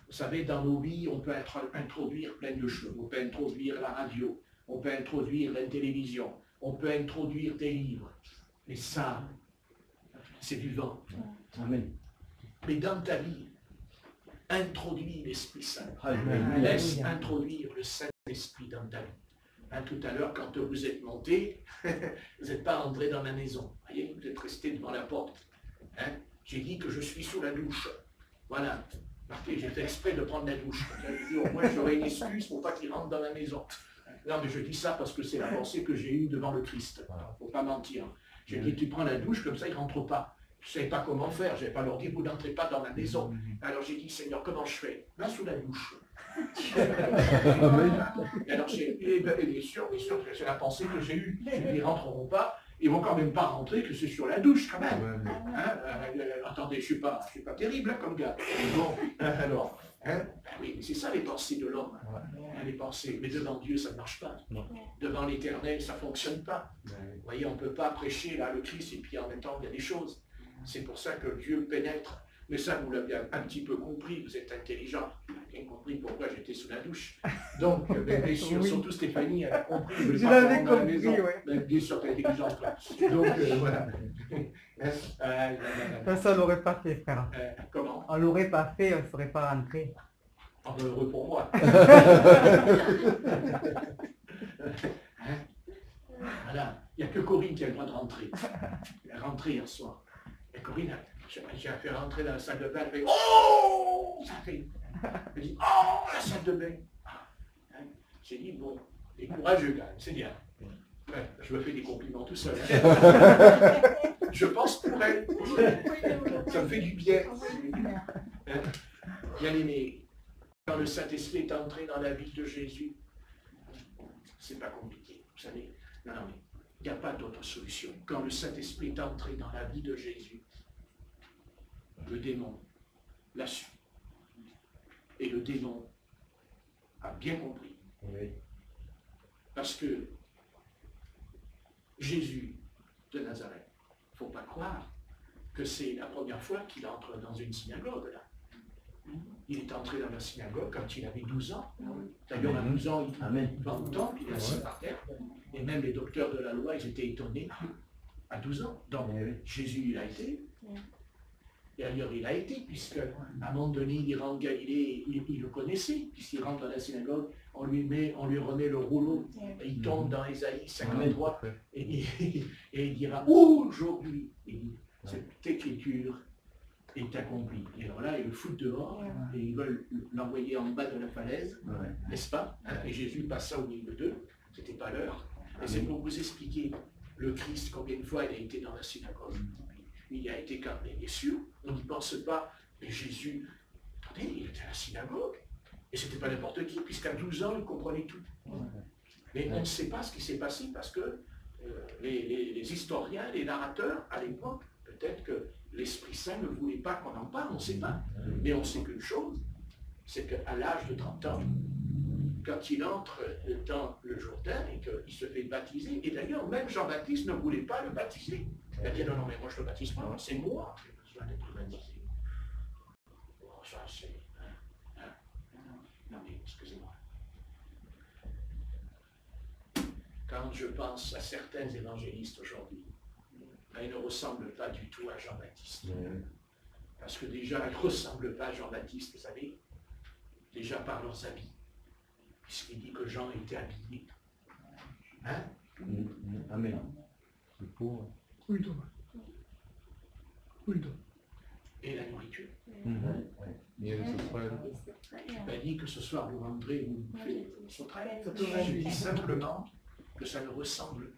Vous savez, dans nos vies, on peut introduire plein de choses. On peut introduire la radio, on peut introduire la télévision, on peut introduire des livres. Mais ça, c'est du vent. Amen. Mais dans ta vie, introduis l'Esprit Saint. Laisse introduire le Saint-Esprit dans ta vie. Hein, tout à l'heure, quand vous êtes monté, vous n'êtes pas entré dans la maison. Voyez, vous êtes resté devant la porte. Hein? J'ai dit que je suis sous la douche. Voilà. Marquez, j'ai fait exprès de prendre la douche. Au moins, j'aurai une excuse pour pas qu'il rentre dans la maison. Non, mais je dis ça parce que c'est la pensée que j'ai eue devant le Christ. Il ne faut pas mentir. J'ai dit, tu prends la douche, comme ça, il ne rentre pas. Je ne savais pas comment faire. Je n'avais pas leur dit, vous n'entrez pas dans la maison. Alors j'ai dit, Seigneur, comment je fais? Va sous la douche. Alors, bien sûr, c'est la pensée que j'ai eue. Ils ne rentreront pas. Ils ne vont quand même pas rentrer que c'est sur la douche, quand même. Hein, attendez, je ne suis pas terrible hein, comme gars. Bon, alors, hein, oui, c'est ça les pensées de l'homme. Hein, les pensées. Mais devant Dieu, ça ne marche pas. Devant l'Éternel, ça ne fonctionne pas. Vous voyez, on ne peut pas prêcher là le Christ et puis en même temps, il y a des choses. C'est pour ça que Dieu pénètre. Mais ça, vous l'avez un petit peu compris, vous êtes intelligent. Vous avez bien compris pourquoi j'étais sous la douche. Donc, bien sûr, surtout Stéphanie, elle a compris. Je l'avais compris, oui. Bien sûr, tu es intelligente, toi. Donc, voilà. Ça, on l'aurait pas fait, frère. Comment? On l'aurait pas fait, on ne serait pas rentré. Heureux pour moi. Voilà. Il n'y a que Corinne qui a le droit de rentrer. Elle est rentrée hier soir. Et Corinne, j'ai fait rentrer dans la salle de bain, elle fait « Oh !» Ça fait. Elle dit « Oh, la salle de bain !» J'ai dit « Bon, t'es courageux quand même, c'est bien. » Ouais, je me fais des compliments tout seul. Je pense pour elle. Ça me fait du bien. Bien aimé, quand le Saint-Esprit est entré dans la vie de Jésus, c'est pas compliqué, vous savez. Non, mais il n'y a pas d'autre solution. Quand le Saint-Esprit est entré dans la vie de Jésus, le démon l'a su. Et le démon a bien compris. Oui. Parce que Jésus de Nazareth, il ne faut pas croire que c'est la première fois qu'il entre dans une synagogue. Là. Il est entré dans la synagogue quand il avait 12 ans. D'ailleurs, à 12 ans, il va au temple, il est assis par terre. Et même les docteurs de la loi, ils étaient étonnés. À 12 ans. Donc, Jésus, il a été. Et d'ailleurs, il a été, puisque à un moment donné, il rentre en Galilée, il le connaissait, puisqu'il rentre dans la synagogue, on lui remet le rouleau, et il tombe dans Ésaïe 53, et il dira, aujourd'hui, cette écriture est accompli. Et alors là, ils le foutent dehors, et ils veulent l'envoyer en bas de la falaise, n'est-ce pas? Et Jésus passa au milieu d'eux, c'était pas l'heure. Et c'est pour vous expliquer le Christ, combien de fois il a été dans la synagogue. Il a été calmé, bien sûr, on n'y pense pas, mais Jésus, attendez, il était à la synagogue, et c'était pas n'importe qui, puisqu'à 12 ans, il comprenait tout. Mais on ne sait pas ce qui s'est passé, parce que les historiens, les narrateurs, à l'époque, peut-être que l'Esprit Saint ne voulait pas qu'on en parle, on ne sait pas. Mais on sait qu'une chose, c'est qu'à l'âge de 30 ans, quand il entre dans le Jourdain et qu'il se fait baptiser, et d'ailleurs, même Jean-Baptiste ne voulait pas le baptiser. Il a dit non, mais moi je ne le baptise pas, c'est moi qui ai besoin d'être baptisé. Bon, ça c'est... Non mais, excusez-moi. Quand je pense à certains évangélistes aujourd'hui, ils ne ressemblent pas du tout à Jean-Baptiste. Parce que déjà, ils ne ressemblent pas à Jean-Baptiste, vous savez, déjà par leurs habits. Puisqu'il dit que Jean était habillé. Hein? Amen. C'est pour... Et la nourriture. Il y a ce soir. Je n'ai pas dit que ce soir vous rendrez ou vous faites son travail. Je dis simplement que ça ne ressemble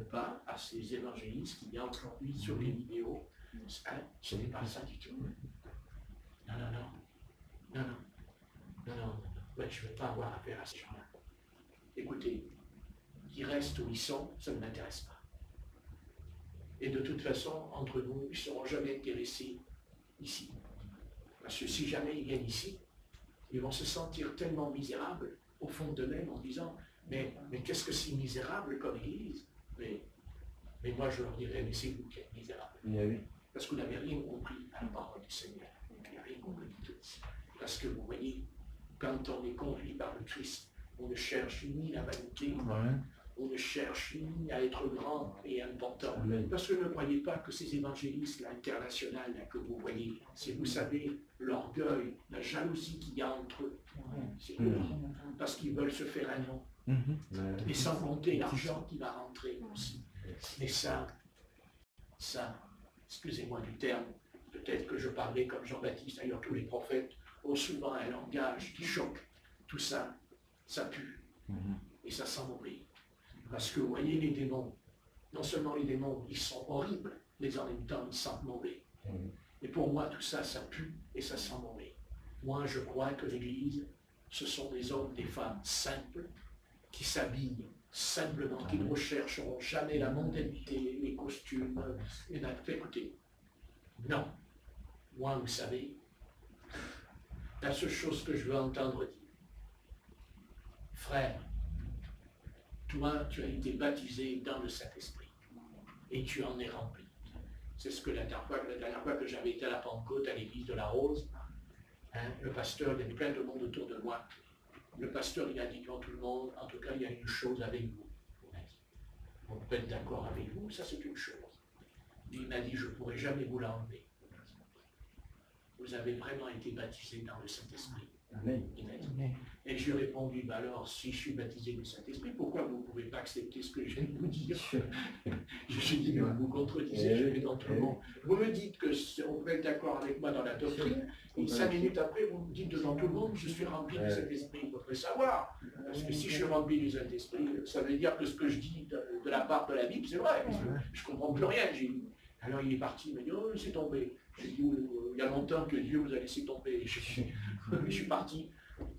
pas à ces évangélistes qu'il y a aujourd'hui sur les vidéos. Hein? Ce n'est pas ça du tout. Non. Ouais, je ne veux pas avoir affaire à ces gens-là. Écoutez, qu'ils restent où ils sont, ça ne m'intéresse pas. Et de toute façon, entre nous, ils ne seront jamais intéressés ici. Parce que si jamais ils viennent ici, ils vont se sentir tellement misérables au fond d'eux-mêmes en disant mais qu'est-ce que c'est misérable comme Église, mais moi je leur dirais mais c'est vous qui êtes misérables. Parce que vous n'avez rien compris à la parole du Seigneur. Vous n'avez rien compris du tout. Parce que vous voyez, quand on est conduit par le Christ, on ne cherche ni la vanité, on ne cherche ni à être grand et important. Parce que ne croyez pas que ces évangélistes internationaux que vous voyez, c'est, vous savez, l'orgueil, la jalousie qu'il y a entre eux. C'est eux. Parce qu'ils veulent se faire un nom. Et sans compter l'argent qui va rentrer aussi. Mais ça, excusez-moi du terme, peut-être que je parlais comme Jean-Baptiste, d'ailleurs tous les prophètes ont souvent un langage qui choque. Tout ça, ça pue. Et ça sent mauvais. Parce que vous voyez les démons, non seulement les démons, ils sont horribles, mais en même temps ils sentent mauvais. Et pour moi, tout ça, ça pue et ça sent mauvais. Moi, je crois que l'Église, ce sont des hommes, des femmes simples, qui s'habillent simplement, qui ne rechercheront jamais la mondanité, les costumes, et écoutez, non. Moi, vous savez, la seule chose que je veux entendre dire, frère, toi, tu as été baptisé dans le Saint-Esprit et tu en es rempli. C'est ce que la dernière fois que j'avais été à la Pentecôte, à l'église de la Rose, le pasteur, il y avait plein de monde autour de moi. Le pasteur, il a dit devant tout le monde, en tout cas, il y a une chose avec vous. On peut être d'accord avec vous, ça c'est une chose. Il m'a dit, je ne pourrai jamais vous l'enlever. Vous avez vraiment été baptisé dans le Saint-Esprit. Amen. Et je lui ai répondu, bah alors, si je suis baptisé du Saint-Esprit, pourquoi vous ne pouvez pas accepter ce que je viens de vous dire? Je dis, mais vous vous contredisez, je vais dans tout le monde. Vous me dites que on peut être d'accord avec moi dans la doctrine, et 5 minutes après, vous me dites devant tout le monde, je suis rempli du Saint-Esprit. Il faudrait savoir. Parce que si je suis rempli du Saint-Esprit, ça veut dire que ce que je dis de la part de la Bible, c'est vrai. Je ne comprends plus rien. Alors il est parti, il m'a dit, oh, laissez tomber. J'ai dit, il y a longtemps que Dieu vous a laissé tomber. Je suis parti.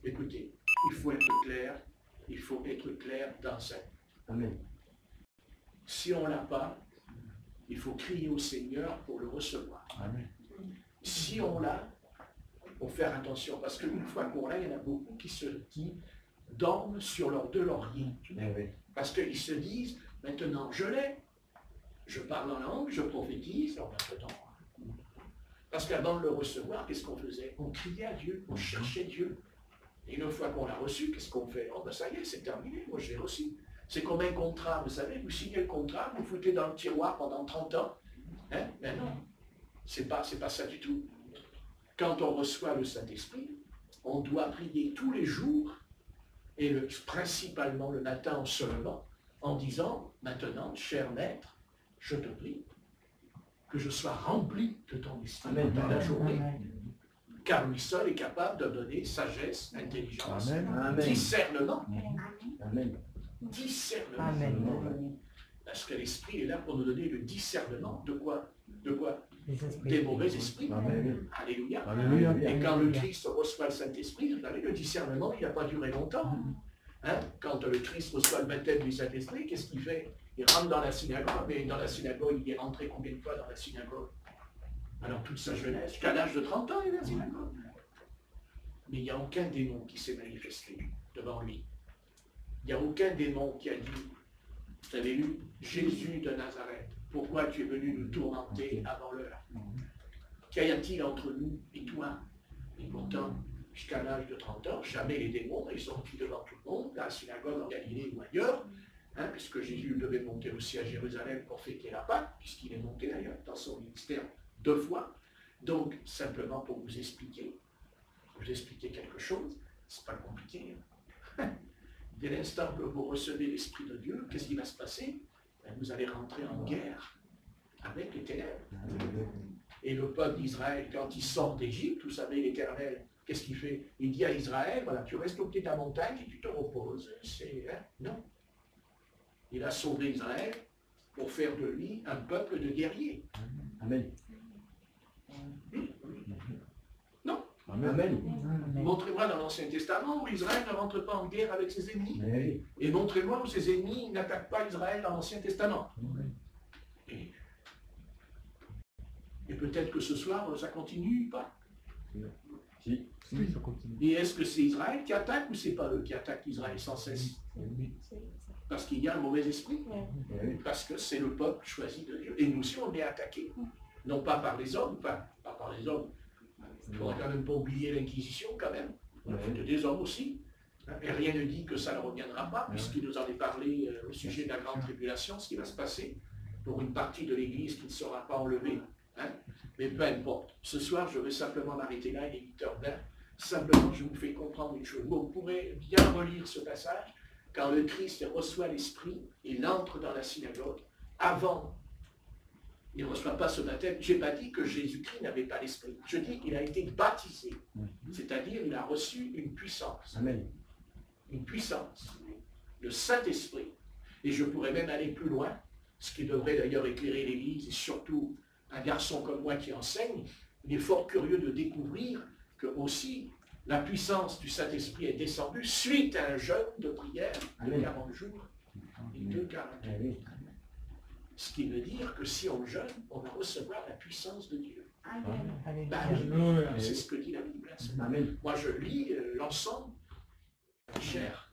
Écoutez, il faut être clair dans ça. Amen. Si on ne l'a pas, il faut crier au Seigneur pour le recevoir. Amen. Si on l'a, il faut faire attention, parce qu'une fois qu'on l'a, il y en a beaucoup qui dorment sur leurs 2 lauriers. Parce qu'ils se disent, maintenant je l'ai, je parle en langue, je prophétise, alors maintenant. Parce qu'avant de le recevoir, qu'est-ce qu'on faisait? On criait à Dieu, on cherchait Dieu. Et une fois qu'on l'a reçu, qu'est-ce qu'on fait? Oh ben ça y est, c'est terminé, moi je l'ai reçu. C'est comme un contrat, vous savez, vous signez le contrat, vous foutez dans le tiroir pendant 30 ans. Hein? Ben non, c'est pas ça du tout. Quand on reçoit le Saint-Esprit, on doit prier tous les jours, et principalement le matin en se levant, en disant, maintenant, cher maître, je te prie, que je sois rempli de ton esprit Amen. dans la journée, Amen. car lui seul est capable de donner sagesse, intelligence, Amen. discernement. Amen. Discernement. Amen. Parce que l'esprit est là pour nous donner le discernement de quoi? De quoi? Les esprits. Des mauvais esprits. Amen. Alléluia. Alléluia. Et quand le Christ reçoit le Saint-Esprit, vous savez, le discernement, il n'a pas duré longtemps. Hein? Quand le Christ reçoit le baptême du Saint-Esprit, qu'est-ce qu'il fait? Il rentre dans la synagogue, mais dans la synagogue, il est rentré combien de fois dans la synagogue? Alors toute sa jeunesse, jusqu'à l'âge de 30 ans, il est dans la synagogue. Mais il n'y a aucun démon qui s'est manifesté devant lui. Il n'y a aucun démon qui a dit, vous avez lu, Jésus de Nazareth, pourquoi tu es venu nous tourmenter avant l'heure? Qu'y a-t-il entre nous et toi? Et pourtant, jusqu'à l'âge de 30 ans, jamais les démons, ils sont venus devant tout le monde, dans la synagogue en Galilée ou ailleurs, hein, puisque Jésus devait monter aussi à Jérusalem pour fêter la Pâque, puisqu'il est monté d'ailleurs dans son ministère 2 fois. Donc, simplement pour vous expliquer quelque chose, c'est pas compliqué. Hein. Dès l'instant que vous recevez l'Esprit de Dieu, qu'est-ce qui va se passer? Vous allez rentrer en guerre avec les ténèbres. Et le peuple d'Israël, quand il sort d'Égypte, vous savez, l'Éternel, qu'est-ce qu'il fait? Il dit à Israël, voilà, tu restes au pied de la montagne et tu te reposes. Non. Il a sauvé Israël pour faire de lui un peuple de guerriers. Amen. Non. Amen. Montrez-moi dans l'Ancien Testament où Israël ne rentre pas en guerre avec ses ennemis. Amen. Et montrez-moi où ses ennemis n'attaquent pas Israël dans l'Ancien Testament. Et peut-être que ce soir, ça continue ou pas. Si. Oui, ça continue. Et est-ce que c'est Israël qui attaque ou c'est pas eux qui attaquent Israël sans cesse? Parce qu'il y a un mauvais esprit. Parce que c'est le peuple choisi de Dieu. Et nous aussi, on est attaqués. Non pas par les hommes, enfin, pas par les hommes. Il ne faudrait quand même pas oublier l'Inquisition, quand même. On a fait des hommes aussi. Et rien ne dit que ça ne reviendra pas, puisqu'il nous en est parlé au sujet de la grande tribulation, ce qui va se passer pour une partie de l'Église qui ne sera pas enlevée. Hein? Mais peu importe. Ce soir, je vais simplement m'arrêter là, il est 8h20. Simplement, je vous fais comprendre une chose. Vous pourrez bien relire ce passage. Quand le Christ reçoit l'Esprit, il entre dans la synagogue. Avant, il ne reçoit pas ce baptême. Je n'ai pas dit que Jésus-Christ n'avait pas l'Esprit. Je dis qu'il a été baptisé. C'est-à-dire, il a reçu une puissance. Amen. Une puissance. Le Saint-Esprit. Et je pourrais même aller plus loin, ce qui devrait d'ailleurs éclairer l'Église, et surtout un garçon comme moi qui enseigne. Il est fort curieux de découvrir que aussi la puissance du Saint-Esprit est descendue suite à un jeûne de prière de 40 jours et de 40 nuits. Ce qui veut dire que si on jeûne, on va recevoir la puissance de Dieu. Amen. Ben, c'est ce que dit la Bible. Amen. Moi, je lis l'ensemble de la chair.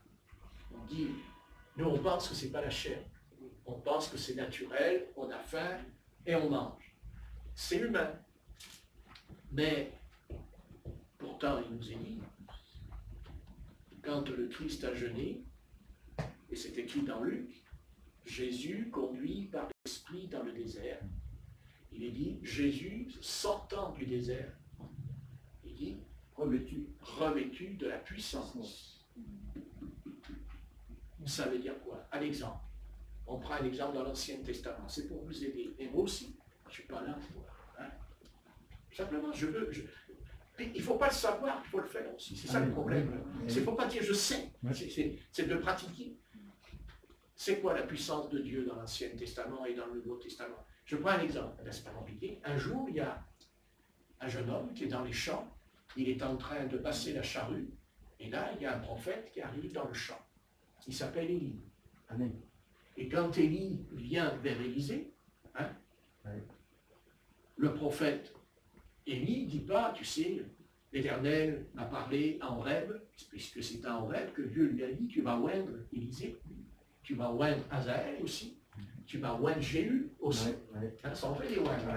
On dit, nous, on pense que ce n'est pas la chair. On pense que c'est naturel, on a faim et on mange. C'est humain. Mais, pourtant, il nous est dit, quand le Christ a jeûné, et c'est écrit dans Luc, Jésus conduit par l'Esprit dans le désert. Il est dit, Jésus sortant du désert, il dit, revêtu de la puissance. Ça veut dire quoi? Un exemple. On prend un exemple dans l'Ancien Testament. C'est pour vous aider. Et moi aussi, je ne suis pas là pour... Hein? Simplement, il ne faut pas le savoir, il faut le faire aussi. C'est ça le problème. Il ne faut pas dire je sais. C'est de pratiquer. C'est quoi la puissance de Dieu dans l'Ancien Testament et dans le Nouveau Testament? Je prends un exemple, c'est pas compliqué. Un jour, il y a un jeune homme qui est dans les champs, il est en train de passer la charrue, et là, il y a un prophète qui arrive dans le champ. Il s'appelle Élie. Amen. Et quand Élie vient vers Élisée, hein, le prophète Élie ne dit pas, tu sais, l'Éternel a parlé en rêve, puisque c'est en rêve que Dieu lui a dit, tu vas oindre Élisée, tu vas oindre Azaël aussi, tu vas oindre Jéhu aussi. Hein, ça en fait des oindres.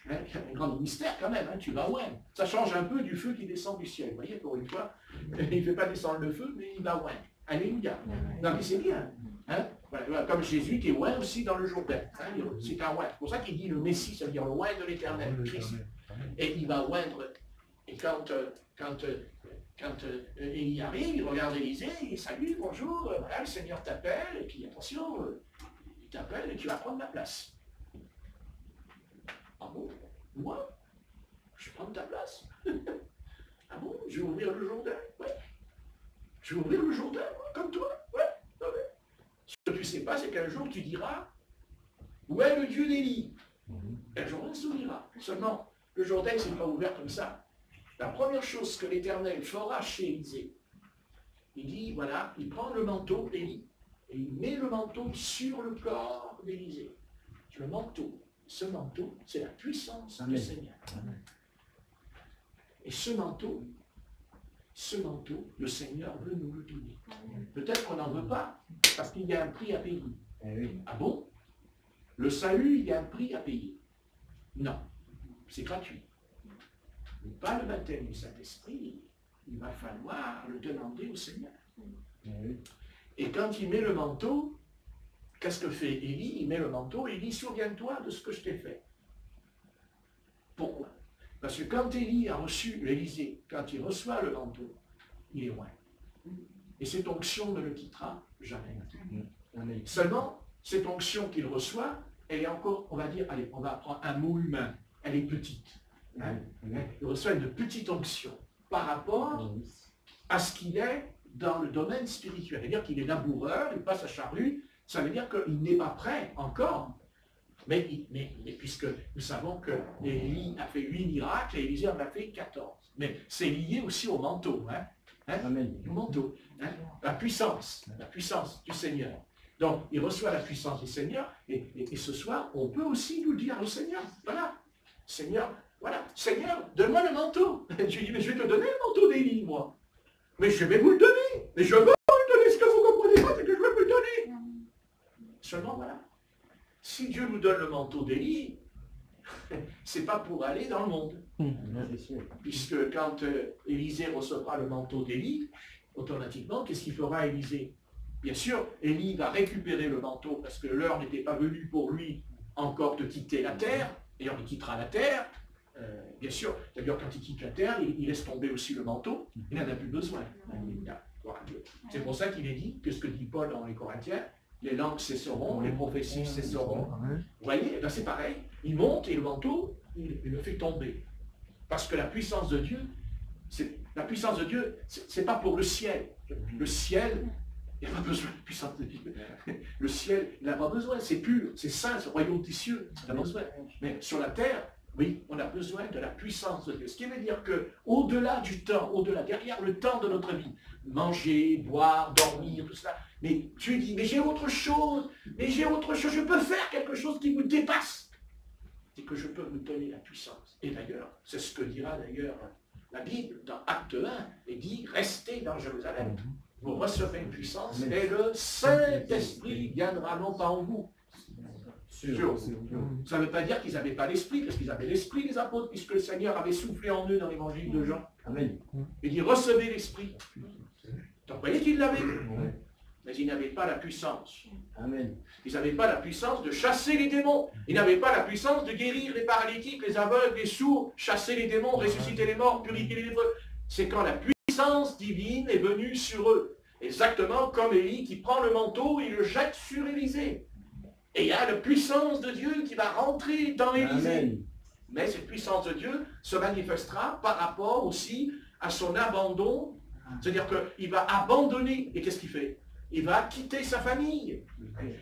Hein, un grand mystère quand même, hein, tu vas oindre. Ça change un peu du feu qui descend du ciel. Vous voyez, pour une fois, il ne fait pas descendre le feu, mais il va oindre. Alléluia. Non mais c'est bien. Hein? Voilà, comme Jésus qui est oint aussi dans le Jourdain. Hein, c'est un oint. C'est pour ça qu'il dit le Messie, ça veut dire le oint de l'Éternel, Christ. Et il va oindre. Et quand il y arrive, il regarde Élisée, il salue, bonjour, voilà, le Seigneur t'appelle, et puis attention, il t'appelle et tu vas prendre ma place. Ah bon? Moi? Je vais prendre ta place. Ah bon? Je vais ouvrir le Jourdain? Ouais. Je vais ouvrir le Jourdain, moi, comme toi? Ouais. Ouais. Ce que tu ne sais pas, c'est qu'un jour tu diras, où est le Dieu d'Élie? Et le Jourdain s'ouvrira. Seulement, le Jourdain ne s'est pas ouvert comme ça. La première chose que l'Éternel fera chez Élisée, il dit, voilà, il prend le manteau d'Élie, et il met le manteau sur le corps d'Élisée. Le manteau, ce manteau, c'est la puissance du Seigneur. Et ce manteau, le Seigneur veut nous le donner. Peut-être qu'on n'en veut pas, parce qu'il y a un prix à payer. Ah bon? Le salut, il y a un prix à payer. Non, c'est gratuit. Mais pas le baptême du Saint-Esprit, il va falloir le demander au Seigneur. Et quand il met le manteau, qu'est-ce que fait Élie? Il met le manteau et il dit, souviens-toi de ce que je t'ai fait. Pourquoi? Parce que quand Élie a reçu l'Élysée, quand il reçoit le manteau, il est loin. Et cette onction ne le quittera jamais. Seulement, cette onction qu'il reçoit, elle est encore, on va dire, allez, on va prendre un mot humain, elle est petite. Hein? Il reçoit une petite onction par rapport à ce qu'il est dans le domaine spirituel. C'est-à-dire qu'il est laboureur, il passe à charrue, ça veut dire qu'il n'est pas prêt encore. Mais puisque nous savons que Élie a fait 8 miracles et Élisée en a fait 14. Mais c'est lié aussi au manteau. Au manteau. Hein? La puissance du Seigneur. Donc, il reçoit la puissance du Seigneur et ce soir, on peut aussi nous dire au Seigneur, voilà, Seigneur, voilà, Seigneur, donne-moi le manteau. Je lui dis, mais je vais te donner le manteau d'Élie, moi. Mais je vais vous le donner. Mais je veux vous le donner. Ce que vous comprenez pas, c'est que je veux vous le donner. Seulement, voilà. Si Dieu nous donne le manteau d'Élie, c'est pas pour aller dans le monde. Puisque quand Élisée recevra le manteau d'Élie, automatiquement, qu'est-ce qu'il fera Élisée? Bien sûr, Élie va récupérer le manteau parce que l'heure n'était pas venue pour lui encore de quitter la terre. D'ailleurs, il quittera la terre. Bien sûr, d'ailleurs, quand il quitte la terre, il laisse tomber aussi le manteau. Il n'en a plus besoin. C'est pour ça qu'il est dit que ce que dit Paul dans les Corinthiens, les langues cesseront, les prophéties cesseront. Vous voyez, c'est pareil. Il monte et le manteau, il le fait tomber. Parce que la puissance de Dieu, c'est pas pour le ciel. Le ciel, il n'y a pas besoin de puissance de Dieu. Le ciel, il n'a pas besoin. C'est pur, c'est saint, c'est le royaume des cieux. Il n'a pas besoin. Mais sur la terre, oui, on a besoin de la puissance de Dieu. Ce qui veut dire qu'au-delà du temps, derrière le temps de notre vie, manger, boire, dormir, tout cela, mais tu dis, mais j'ai autre chose, je peux faire quelque chose qui vous dépasse. C'est que je peux vous donner la puissance. Et d'ailleurs, c'est ce que dira d'ailleurs la Bible dans Acte 1, et dit, restez dans Jérusalem. Vous recevrez une puissance et le Saint-Esprit viendra non pas en vous. Sûr. Ça ne veut pas dire qu'ils n'avaient pas l'esprit, parce qu'ils avaient l'esprit des apôtres, puisque le Seigneur avait soufflé en eux dans l'évangile de Jean. Amen. Il dit recevez l'esprit. Donc vous voyez qu'ils l'avaient, mais ils n'avaient pas la puissance. Amen. Ils n'avaient pas la puissance de chasser les démons. Ils n'avaient pas la puissance de guérir les paralytiques, les aveugles, les sourds, chasser les démons, ressusciter les morts, purifier les lépreux. C'est quand la puissance divine est venue sur eux. Exactement comme Élie qui prend le manteau et le jette sur Élisée. Et il y a la puissance de Dieu qui va rentrer dans Élisée. Mais cette puissance de Dieu se manifestera par rapport aussi à son abandon. C'est-à-dire qu'il va abandonner. Et qu'est-ce qu'il fait? Il va quitter sa famille.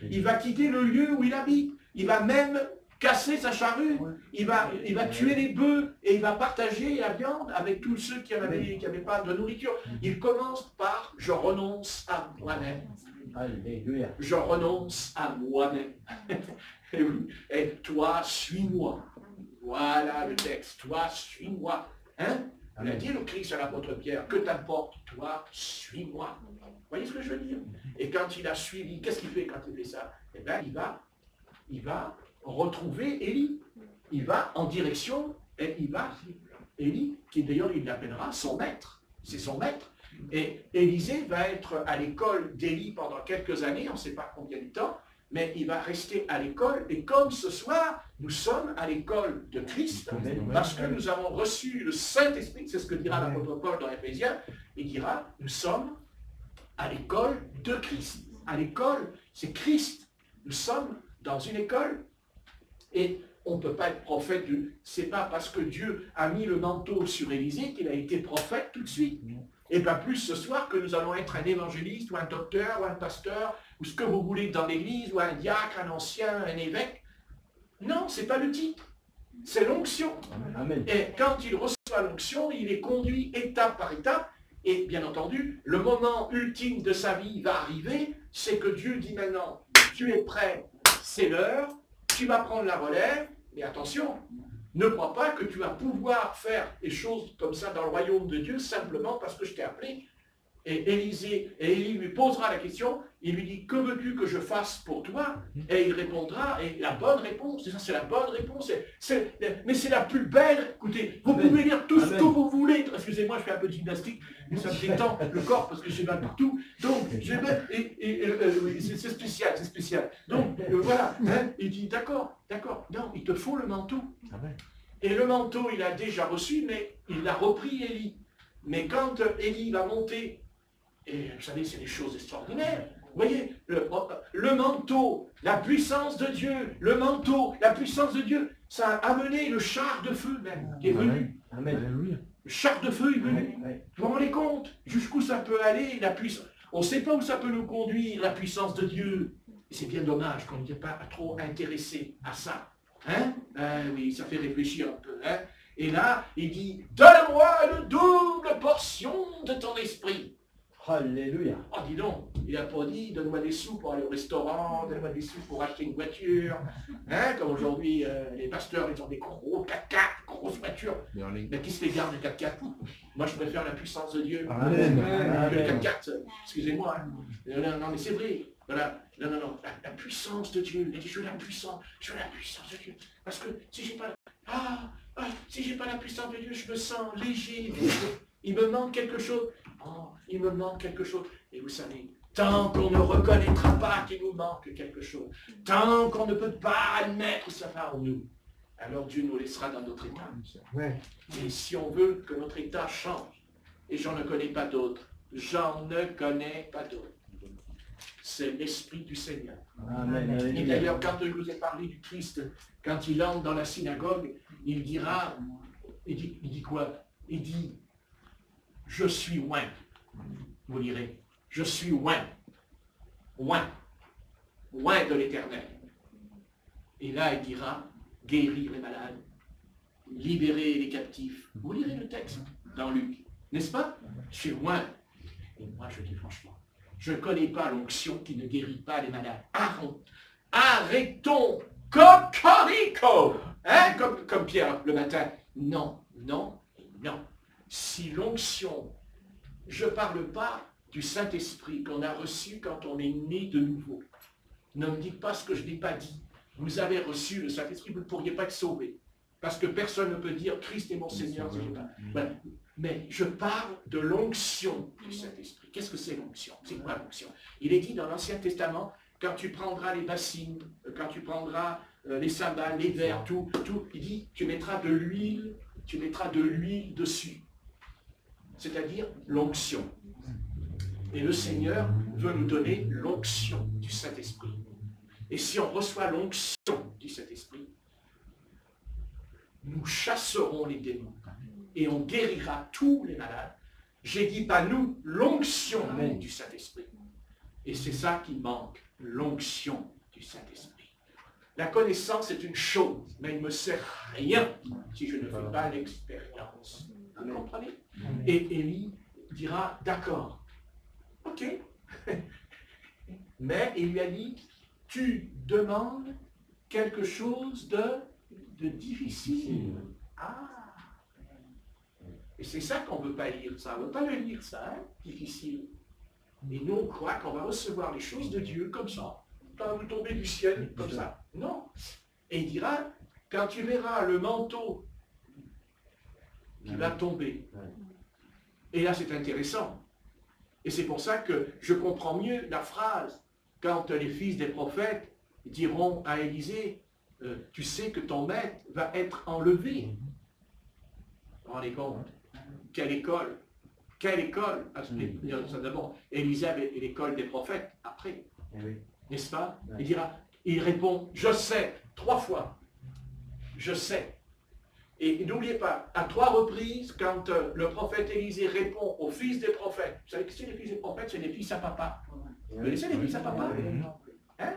Il va quitter le lieu où il habite. Il va même casser sa charrue. Il va tuer les bœufs et il va partager la viande avec tous ceux qui n'avaient pas de nourriture. Il commence par « je renonce à moi-même ». Je renonce à moi-même. Et toi, suis-moi. Voilà le texte. Toi, suis-moi. Hein? Il a dit le Christ à l'apôtre Pierre, que t'importe, toi, suis-moi. Vous voyez ce que je veux dire? Et quand il a suivi, qu'est-ce qu'il fait quand il fait ça? Eh bien, il va retrouver Élie. Il va en direction, et Élie, qui d'ailleurs il l'appellera son maître. C'est son maître. Et Élisée va être à l'école d'Élie pendant quelques années, on ne sait pas combien de temps, mais il va rester à l'école. Et comme ce soir, nous sommes à l'école de Christ, parce que nous avons reçu le Saint-Esprit, c'est ce que dira l'apôtre Paul dans Éphésiens, il dira, nous sommes à l'école de Christ. À l'école, c'est Christ. Nous sommes dans une école. Et on ne peut pas être prophète. C'est pas parce que Dieu a mis le manteau sur Élisée qu'il a été prophète tout de suite. Et pas plus ce soir que nous allons être un évangéliste ou un docteur ou un pasteur ou ce que vous voulez dans l'église ou un diacre, un ancien, un évêque. Non, c'est pas le titre. C'est l'onction. Amen. Et quand il reçoit l'onction, il est conduit étape par étape. Et bien entendu, le moment ultime de sa vie va arriver, c'est que Dieu dit maintenant, tu es prêt, c'est l'heure, tu vas prendre la relève, mais attention, ne crois pas que tu vas pouvoir faire des choses comme ça dans le royaume de Dieu simplement parce que je t'ai appelé. Et Élie lui posera la question, il lui dit, que veux-tu que je fasse pour toi? Et il répondra, et la bonne réponse, ça c'est la bonne réponse, mais c'est la plus belle. Écoutez, vous pouvez dire tout ce que vous voulez. Excusez-moi, je fais un peu de gymnastique, mais ça me détend le corps parce que j'ai mal partout. Donc, c'est spécial, c'est spécial. Donc, voilà, hein, il dit, d'accord, non, il te faut le manteau. Et le manteau, il a déjà reçu, mais il l'a repris, Élie. Mais quand Élie va monter, et vous savez, c'est des choses extraordinaires. Vous voyez, le manteau, la puissance de Dieu, le manteau, la puissance de Dieu, ça a amené le char de feu même, qui est venu. Amen. Le char de feu est venu. Vous vous rendez compte jusqu'où ça peut aller, la puissance. On ne sait pas où ça peut nous conduire, la puissance de Dieu. Et c'est bien dommage qu'on n'est pas trop intéressé à ça. Hein? Oui, ça fait réfléchir un peu. Hein? Et là, il dit, donne-moi une double portion de ton esprit. Alléluia. Oh, dis donc, il n'a pas dit, donne-moi des sous pour aller au restaurant, donne-moi des sous pour acheter une voiture. Hein, comme aujourd'hui, les pasteurs, ils ont des gros 4x4, grosses voitures. Mais qui se les garde, les 4x4? Moi, je préfère la puissance de Dieu. Amen. Le 4x4, excusez-moi. Hein. Non, mais c'est vrai. Voilà. Non. La puissance de Dieu. Il dit, je veux la puissance de Dieu. Parce que si j'ai pas... si j'ai pas la puissance de Dieu, je me sens léger. Il me manque quelque chose. Oh, il me manque quelque chose. Et vous savez, tant qu'on ne reconnaîtra pas qu'il nous manque quelque chose, tant qu'on ne peut pas admettre sa part en nous, alors Dieu nous laissera dans notre état. Et si on veut que notre état change, et j'en ne connais pas d'autres, c'est l'Esprit du Seigneur. Amen. Et d'ailleurs, quand je vous ai parlé du Christ, quand il entre dans la synagogue, il dira, il dit quoi? Il dit, je suis oint. Vous lirez, je suis oint de l'Éternel. Et là, il dira, guérir les malades, libérer les captifs. Vous lirez le texte dans Luc, n'est-ce pas? Je suis oint. Et moi, je dis franchement, je ne connais pas l'onction qui ne guérit pas les malades. Arrêtons, cocorico, hein, comme Pierre le matin. Non. Si l'onction, je ne parle pas du Saint-Esprit qu'on a reçu quand on est né de nouveau. Ne me dites pas ce que je n'ai pas dit. Vous avez reçu le Saint-Esprit, vous ne pourriez pas être sauvé. Parce que personne ne peut dire Christ est mon Seigneur. Voilà. Mais je parle de l'onction du Saint-Esprit. Qu'est-ce que c'est l'onction? C'est quoi l'onction? Il est dit dans l'Ancien Testament, quand tu prendras les bassines, quand tu prendras les cymbales, les verres, tout, il dit, tu mettras de l'huile dessus. C'est-à-dire l'onction. Et le Seigneur veut nous donner l'onction du Saint-Esprit. Et si on reçoit l'onction du Saint-Esprit, nous chasserons les démons et on guérira tous les malades. J'ai dit pas nous, l'onction du Saint-Esprit. Et c'est ça qui manque, l'onction du Saint-Esprit. La connaissance est une chose, mais il ne me sert à rien si je ne fais pas l'expérience. Vous comprenez? Et Élie dira, d'accord, ok. Mais il lui a dit, tu demandes quelque chose de difficile. Et c'est ça qu'on ne veut pas lire, ça. On ne veut pas le lire, ça, hein? Difficile. Et nous, on croit qu'on va recevoir les choses de Dieu comme ça. Ça va vous tomber du ciel comme ça. Non. Et il dira, quand tu verras le manteau qui va tomber. Et là, c'est intéressant. Et c'est pour ça que je comprends mieux la phrase quand les fils des prophètes diront à Élisée, tu sais que ton maître va être enlevé. Vous vous rendez compte? Quelle école? Quelle école? D'abord, Élisée avait l'école des prophètes après. N'est-ce pas? Il répond, je sais, 3 fois. je sais. Et n'oubliez pas, à 3 reprises, quand le prophète Élisée répond aux fils des prophètes, vous savez que c'est les fils des prophètes, c'est les fils à papa. Vous connaissez les fils à papa? Hein?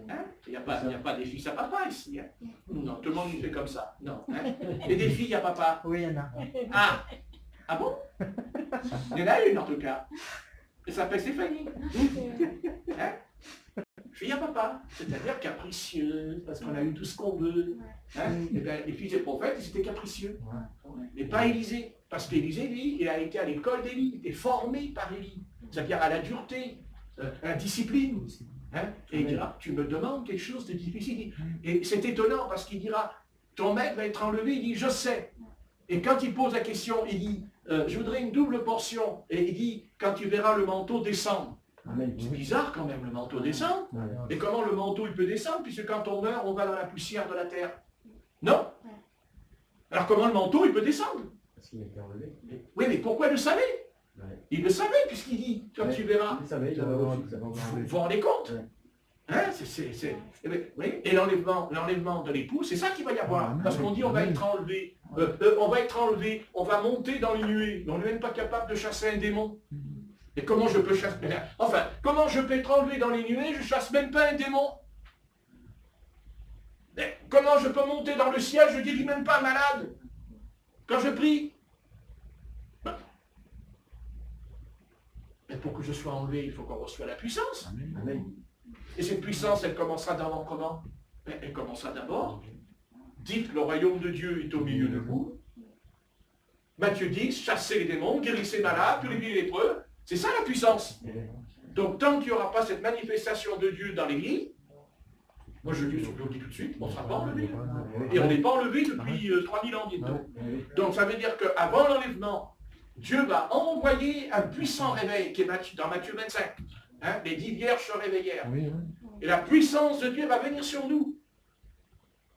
Hein? Il n'y a pas des fils à papa ici. Hein? Non, tout le monde fait comme ça. Non. Hein? Et des filles à papa? Oui, il y en a. Ah bon? Il y en a une en tout cas. Elle s'appelle Stéphanie. Hein? Fille à papa, c'est-à-dire capricieuse, parce qu'on a eu tout ce qu'on veut. Hein? Et bien, les fils des prophètes, ils étaient capricieux. Mais pas Élisée. Parce qu'Élisée, lui, il a été à l'école d'Élie, il était formé par Élie. C'est-à-dire à la dureté, à la discipline. Hein? Et il dira, tu me demandes quelque chose de difficile. Et c'est étonnant parce qu'il dira, ton maître va être enlevé, il dit, je sais. Et quand il pose la question, il dit, je voudrais une double portion. Et il dit, quand tu verras le manteau descendre. C'est bizarre quand même, le manteau descend. Et comment le manteau il peut descendre, puisque quand on meurt, on va dans la poussière de la terre. Non? Alors comment le manteau il peut descendre? Parce qu'il était enlevé. Oui, mais pourquoi il le savait? Il le savait, puisqu'il dit, quand tu verras. Il savait, il avait reçu. Vous vous rendez compte? Hein? Et l'enlèvement de l'époux, c'est ça qu'il va y avoir. Parce qu'on dit on va être enlevé, on va monter dans les nuées. Mais on n'est même pas capable de chasser un démon. Et comment je peux chasser? Enfin, comment je peux être enlevé dans les nuées? Je chasse même pas un démon. Mais comment je peux monter dans le ciel? Je guéris même pas un malade. Quand je prie. Mais pour que je sois enlevé, il faut qu'on reçoive la puissance. Amen. Et cette puissance, elle commencera d'abord comment? Elle commencera d'abord. Dites, le royaume de Dieu est au milieu de vous. Matthieu 10, chassez les démons, guérissez les malades, purifiez les lépreux. C'est ça la puissance. Donc tant qu'il n'y aura pas cette manifestation de Dieu dans l'église, moi je le dis tout de suite, on ne sera pas enlevé. Et on n'est pas enlevé depuis 3000 ans bientôt. Donc ça veut dire qu'avant l'enlèvement, Dieu va envoyer un puissant réveil qui est dans Matthieu 25. Hein, les 10 vierges se réveillèrent. Et la puissance de Dieu va venir sur nous.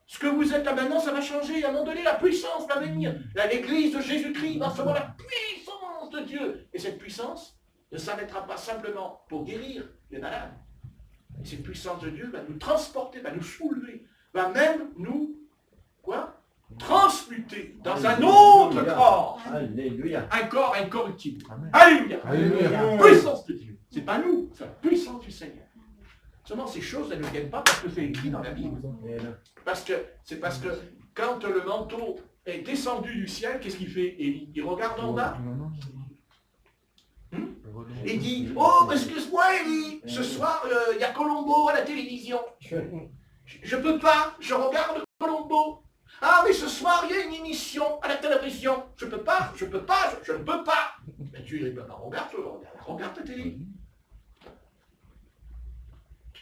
Ce que vous êtes là maintenant, ça va changer. À un moment donné, la puissance va venir. L'église de Jésus-Christ va recevoir la puissance de Dieu. Et cette puissance ne s'arrêtera pas simplement pour guérir les malades. Et cette puissance de Dieu va nous transporter, va nous soulever, va même nous, transmuter dans un autre corps. Alléluia. Un corps incorruptible. Alléluia. Alléluia. Puissance de Dieu. C'est pas nous, c'est la puissance du Seigneur. Seulement ces choses, elles ne viennent pas parce que c'est écrit dans la Bible. C'est parce que quand le manteau est descendu du ciel, qu'est-ce qu'il fait? Il regarde en bas. Il dit, oh, excuse-moi Élie, ce soir, il y a Colombo à la télévision. Je peux pas, je regarde Colombo. Ah, mais ce soir, il y a une émission à la télévision. Je ne peux pas. Mais tu ne peux pas, regarde ta télé.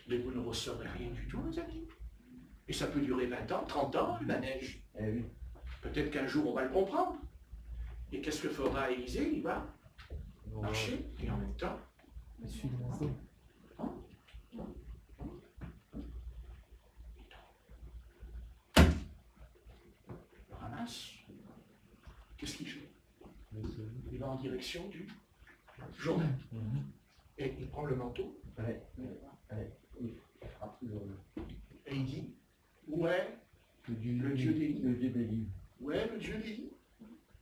Mais vous ne recevrez rien du tout, mes amis. Et ça peut durer 20 ans, 30 ans, le manège. Peut-être qu'un jour, on va le comprendre. Et qu'est-ce que fera Élisée? Il va marcher, et en même temps, il ramasse. Qu'est-ce qu'il fait? Il va en direction du Jourdain. Et il prend le manteau. Et il dit, où est le Dieu d'Élie? Où est le Dieu d'Élie?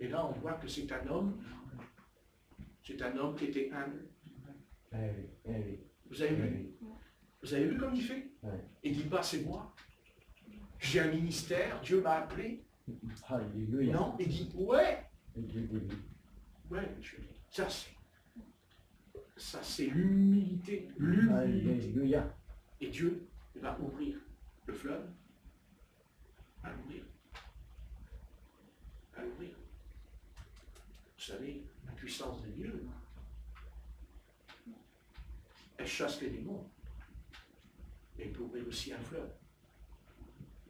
Et là, on voit que c'est un homme qui était humble. Vous avez vu? Vous avez vu comme il fait? Il dit pas, c'est moi. J'ai un ministère, Dieu m'a appelé. Alléluia. Non, il dit, ouais. Ouais, je dis, ça c'est l'humilité. Alléluia. Et Dieu va ouvrir le fleuve. À l'ouvrir. Vous savez, la puissance de Dieu, elle chasse les démons. Elle peut ouvrir aussi un fleuve.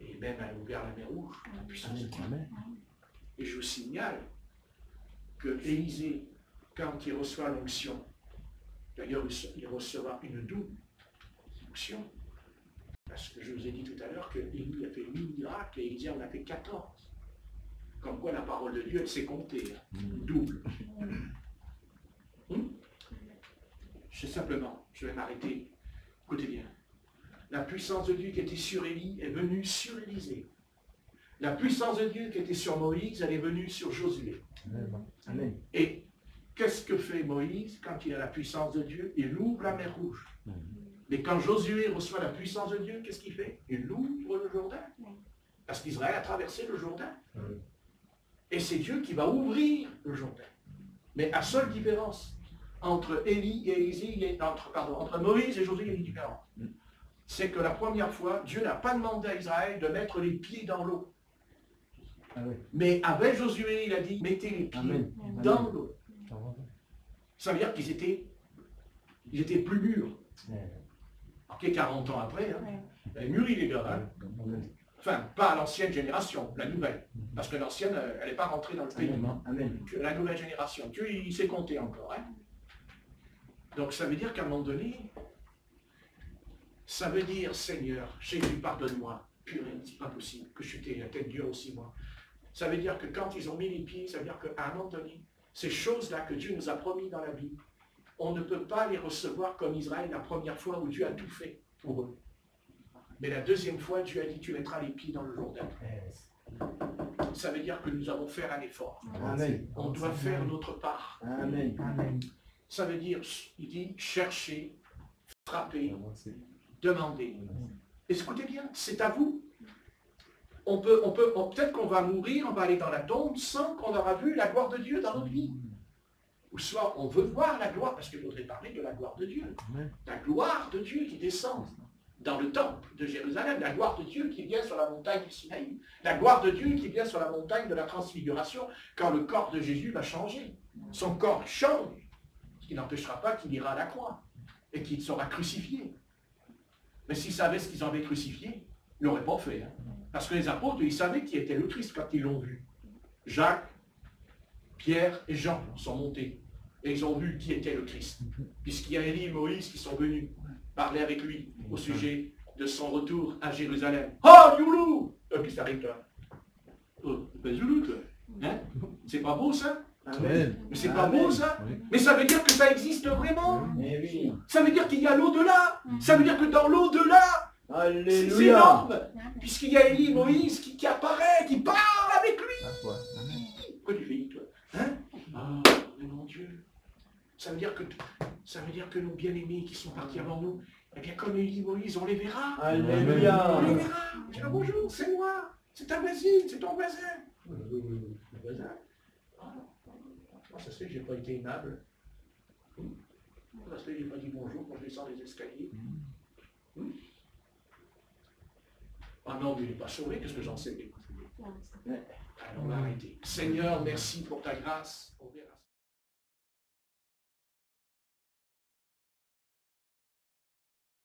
Et même elle a ouvert la mer Rouge, la puissance de Dieu. Et je vous signale que Élisée, quand il reçoit l'onction, d'ailleurs il recevra une double onction. Parce que je vous ai dit tout à l'heure que Élie a fait 8 miracles et Élisée en a fait 14. Comme quoi la parole de Dieu, elle sait compter. Double. Je vais m'arrêter. Écoutez bien. La puissance de Dieu qui était sur Élie est venue sur Élisée. La puissance de Dieu qui était sur Moïse, elle est venue sur Josué. Amen. Et qu'est-ce que fait Moïse quand il a la puissance de Dieu? Il ouvre la mer Rouge. Mais quand Josué reçoit la puissance de Dieu, qu'est-ce qu'il fait? Il ouvre le Jourdain. Parce qu'Israël a traversé le Jourdain. Et c'est Dieu qui va ouvrir le Jourdain. Mais à seule différence entre entre Moïse et Josué, il y a une différence. C'est que la première fois, Dieu n'a pas demandé à Israël de mettre les pieds dans l'eau. Ah oui. Mais avec Josué, il a dit, mettez les pieds Amen. dans l'eau. Ça veut dire qu'ils étaient plus mûrs. Ok, 40 ans après, hein, elle mûrit les gars. Hein. Enfin, pas l'ancienne génération, la nouvelle. Parce que l'ancienne, elle n'est pas rentrée dans le pays. Amen. La nouvelle génération. Dieu, il s'est compté encore. Hein. Donc ça veut dire qu'à un moment donné, ça veut dire, Seigneur, Jésus, pardonne-moi. Purée, c'est pas possible que je suis la tête dure aussi, moi. Ça veut dire que quand ils ont mis les pieds, ça veut dire qu'à un moment donné, ces choses-là que Dieu nous a promis dans la Bible, on ne peut pas les recevoir comme Israël la première fois où Dieu a tout fait pour eux. Mais la deuxième fois, Dieu a dit, tu mettras les pieds dans le Jourdain. Ça veut dire que nous avons fait un effort. Amen. On doit faire notre part. Amen. Amen. Ça veut dire, il dit, chercher, frapper, demander. Écoutez bien, c'est à vous. Peut-être qu'on va mourir, on va aller dans la tombe sans qu'on aura vu la gloire de Dieu dans notre vie. Ou soit on veut voir la gloire, parce qu'il faudrait parler de la gloire de Dieu. La gloire de Dieu qui descend dans le temple de Jérusalem, la gloire de Dieu qui vient sur la montagne du Sinaï, la gloire de Dieu qui vient sur la montagne de la transfiguration, quand le corps de Jésus va changer. Son corps change, ce qui n'empêchera pas qu'il ira à la croix et qu'il sera crucifié. Mais s'ils savaient ce qu'ils avaient crucifié, ils ne l'auraient pas fait. Hein. Parce que les apôtres, ils savaient qui était le Christ quand ils l'ont vu. Jacques, Pierre et Jean sont montés. Et ils ont vu qui était le Christ. Puisqu'il y a Élie et Moïse qui sont venus parler avec lui au sujet de son retour à Jérusalem. Oh, Youlou! Puis ça arrive là. Oh, ben Zoulou, toi. Hein? C'est pas beau ça? Amen. Mais c'est pas beau ça? Mais ça veut dire que ça existe vraiment? Eh oui. Ça veut dire qu'il y a l'au-delà. Ça veut dire que dans l'au-delà, c'est Alléluia. énorme. Puisqu'il y a Élie et Moïse qui apparaît, qui parle avec lui. Pourquoi tu fais toi? Hein? Ah, mais mon Dieu. Ça veut dire que nos bien-aimés qui sont partis avant nous, eh bien comme Élie et Moïse, on les verra. Alléluia. On les verra. Tu dis bonjour, c'est moi. C'est ta voisine, c'est ton voisin. Le voisin. Ah, ça se fait que j'ai pas été aimable. Ça se fait que j'ai pas dit bonjour quand je descends les escaliers. Ah non, mais il n'est pas sauvé, qu'est-ce que j'en sais? Alors on va arrêter. Seigneur, merci pour ta grâce. On verra.